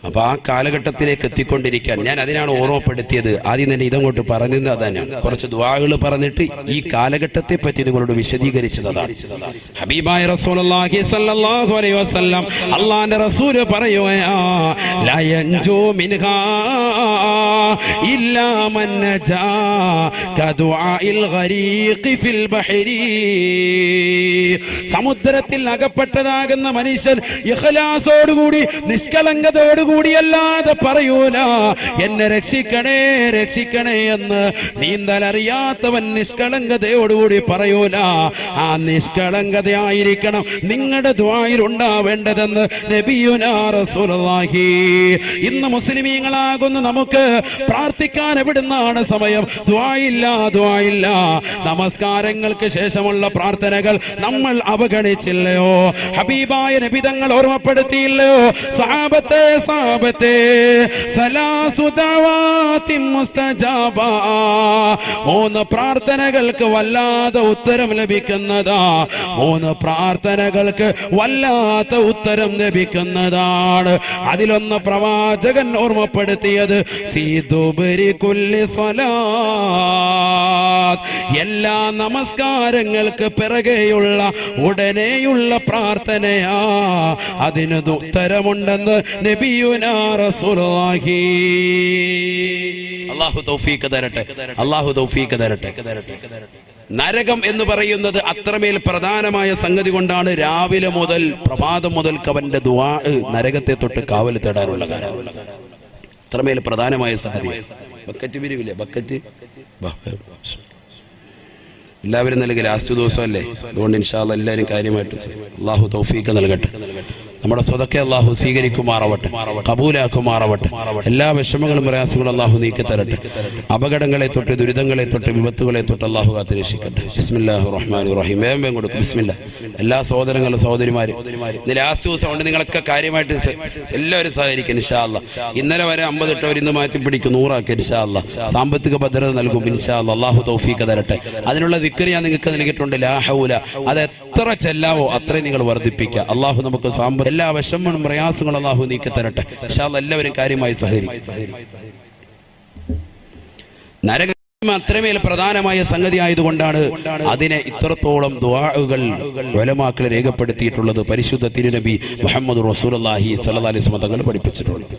അപ്പൊ ആ കാലഘട്ടത്തിലേക്ക് എത്തിക്കൊണ്ടിരിക്കാൻ ഞാൻ അതിനാണ് ഓർമ്മപ്പെടുത്തിയത്. ആദ്യം തന്നെ ഇതങ്ങോട്ട് പറഞ്ഞത് അതാണ്. കുറച്ച് ദുആകൾ പറഞ്ഞിട്ട് ഈ കാലഘട്ടത്തെ പറ്റി നിങ്ങളോട് വിശദീകരിച്ചതാണ്. ഹബീബായ റസൂലുള്ളാഹി സ്വല്ലല്ലാഹു അലൈഹി വസല്ലം അല്ലാഹുവിന്റെ റസൂൽ പറയുകയാ, ലാ യൻജു മിൻഹാ ഇല്ലാ മൻ നജാ കദുആഇൽ ഗരീഖി ഫിൽ ബഹരി. സമുദ്രത്തിൽ അകപ്പെട്ടതാകുന്ന മനുഷ്യൻ ഇഖ്ലാസോടുകൂടി, നിഷ്കളങ്കതയോടുകൂടി കൂടിയല്ലാതെ പറയൂല, എന്നെ രക്ഷിക്കണേ രക്ഷിക്കണേ എന്ന്. നീന്തലറിയാത്തവൻ നിഷ്കളങ്കതയോടുകൂടി പറയൂല. ആ നിഷ്കളങ്കതയായിരിക്കണം നിങ്ങളുടെ ദുആയിൽ ഉണ്ടാവേണ്ടതെന്ന് നബിയുനാ റസൂലുള്ളാഹി. ഇന്ന് മുസ്ലിമീങ്ങളാകുന്ന നമുക്ക് പ്രാർത്ഥിക്കാൻ എവിടുന്നാണ് സമയം? ദുആയില്ല, ദുആയില്ല. നമസ്കാരങ്ങൾക്ക് ശേഷമുള്ള പ്രാർത്ഥനകൾ നമ്മൾ അവഗണിച്ചില്ലയോ? ഹബീബായ നബി തങ്ങൾ ഓർമ്മപ്പെടുത്തിയില്ലയോ? സഹാബത്തെ സലാസു ദഅവാതിൻ മുസ്തജാബ, 3 പ്രാർത്ഥനകൾക്ക് വല്ലാതെ ഉത്തരം ലഭിക്കുന്നതാ. 3 പ്രാർത്ഥനകൾക്ക് വല്ലാത്ത ഉത്തരം ലഭിക്കുന്നതാണ്. അതിലൊന്ന് പ്രവാചകൻ ഓർമ്മപ്പെടുത്തിയത് ഫീ ദുബരി കുല്ലി സ്വലാത്ത്, എല്ലാ നമസ്കാരങ്ങൾക്ക് പിറകെയുള്ള ഉടനെയുള്ള പ്രാർത്ഥനയാ. അതിന് ഉത്തരമുണ്ടെന്ന് നബിയുനാ റസൂലുള്ളാഹി. അല്ലാഹു തൗഫീഖ് തരട്ടെ, അല്ലാഹു തൗഫീഖ് തരട്ടെ. നരകം എന്ന് പറയുന്നത് അത്രമേൽ പ്രധാനമായ സംഗതി കൊണ്ടാണ് രാവിലെ മുതൽ പ്രഭാതം മുതൽ അവന്റെ ദുആ നരകത്തെ തൊട്ട് കാവൽ തേടാനുള്ള കാര്യം. അത്രമേൽ പ്രധാനമായ സംഗതി. ബക്കറ്റ് പിരിവില്ലേ? ബക്കറ്റ് എല്ലാവരും നൽകി ലാസ്റ്റ് ദിവസമല്ലേ? അതുകൊണ്ട് ഇൻഷാ അല്ലാഹ് എല്ലാവരും കാര്യമായിട്ട് അല്ലാഹു തൗഫീഖ് നൽകട്ടെ. നമ്മുടെ സ്വതക്കെ അല്ലാഹു സ്വീകരിക്കുമാറാവട്ടെ, കബൂലാക്കുമാറാവട്ടെ. എല്ലാ വിഷമങ്ങളും പ്രയാസങ്ങളും അല്ലാഹു നീക്കി തരട്ടെ. അപകടങ്ങളെ തൊട്ട്, ദുരിതങ്ങളെ തൊട്ട്, വിപത്തുകളെ തൊട്ട് അല്ലാഹു കാത്ത് രക്ഷിക്കട്ടെ. ബിസ്മില്ലാഹിർ റഹ്മാനിർ റഹീം. വേഗം കൊടുക്കും. ബിസ്മില്ലാ. എല്ലാ സഹോദരങ്ങളും സഹോദരിമാരും ഇന്ന് ലാസ്റ്റ് ദിവസം കൊണ്ട് നിങ്ങളൊക്കെ കാര്യമായിട്ട് എല്ലാവരും സഹകരിക്കും ഇൻഷാ അല്ലാഹ്. ഇന്നലെ വരെ 50 ഇട്ടവർ ഇന്ന് മാറ്റി പിടിക്കും, 100 ആക്കി ഇൻഷാ അല്ലാഹ്. സാമ്പത്തിക ഭദ്രത നൽകും ഇൻഷാ അല്ലാഹ്. അല്ലാഹു തൗഫീഖ് തരട്ടെ. അതിനുള്ള ദിക്ർ ഞാൻ നിങ്ങൾക്ക് നൽകിയിട്ടുണ്ട്. ലാ ഹൗല, അത് എത്ര ചെല്ലാവോ അത്രയും നിങ്ങൾ വർദ്ധിപ്പിക്കുക. അല്ലാഹു നമുക്ക് എല്ലാ വിഷമങ്ങളും പ്രയാസങ്ങളും അല്ലാഹു നീക്കി തരട്ടെ. ഇൻഷാ അല്ലാഹ് എല്ലാവരും കാര്യമായി സഹകരിക്കും. നരക അത്രമേൽ പ്രധാനമായ സംഗതി ആയതുകൊണ്ടാണ് അതിനെ ഇത്രത്തോളം ദുആകൾ ഉലമാക്കൾ രേഖപ്പെടുത്തിയിട്ടുള്ളത്. പരിശുദ്ധ തിരുനബി മുഹമ്മദ് റസൂലുള്ളാഹി സ്വല്ലല്ലാഹി അലൈഹി വസല്ലം തങ്ങൾ പഠിപ്പിച്ചിട്ടുണ്ട്.